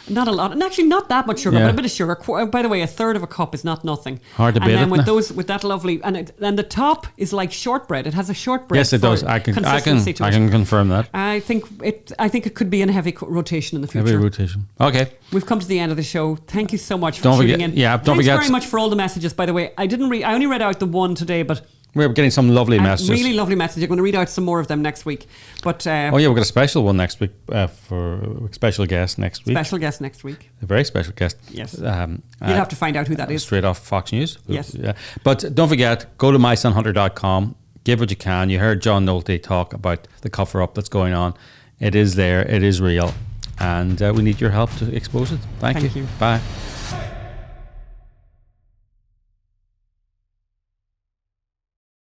not a lot, and actually not that much sugar, but a bit of sugar. By the way, 1/3 of a cup is not nothing. Hard to beat. And then with that lovely, and the top is like shortbread. It has a shortbread. Yes, it does. I can confirm that. I think it could be in a heavy rotation in the future. Heavy rotation. Okay. We've come to the end of the show. Thank you so much for tuning in. Yeah, Thanks very much for all the messages. By the way, I only read out the one today, but. We're getting some lovely messages. Really lovely messages. I'm going to read out some more of them next week. But we've got a special one next week for a special guest next week. Special guest next week. A very special guest. Yes. You'll have to find out who that is. Straight off Fox News. Yes. Yeah. But don't forget, go to mysonhunter.com. Give what you can. You heard John Nolte talk about the cover-up that's going on. It is there. It is real. And we need your help to expose it. Thank you. You. Bye.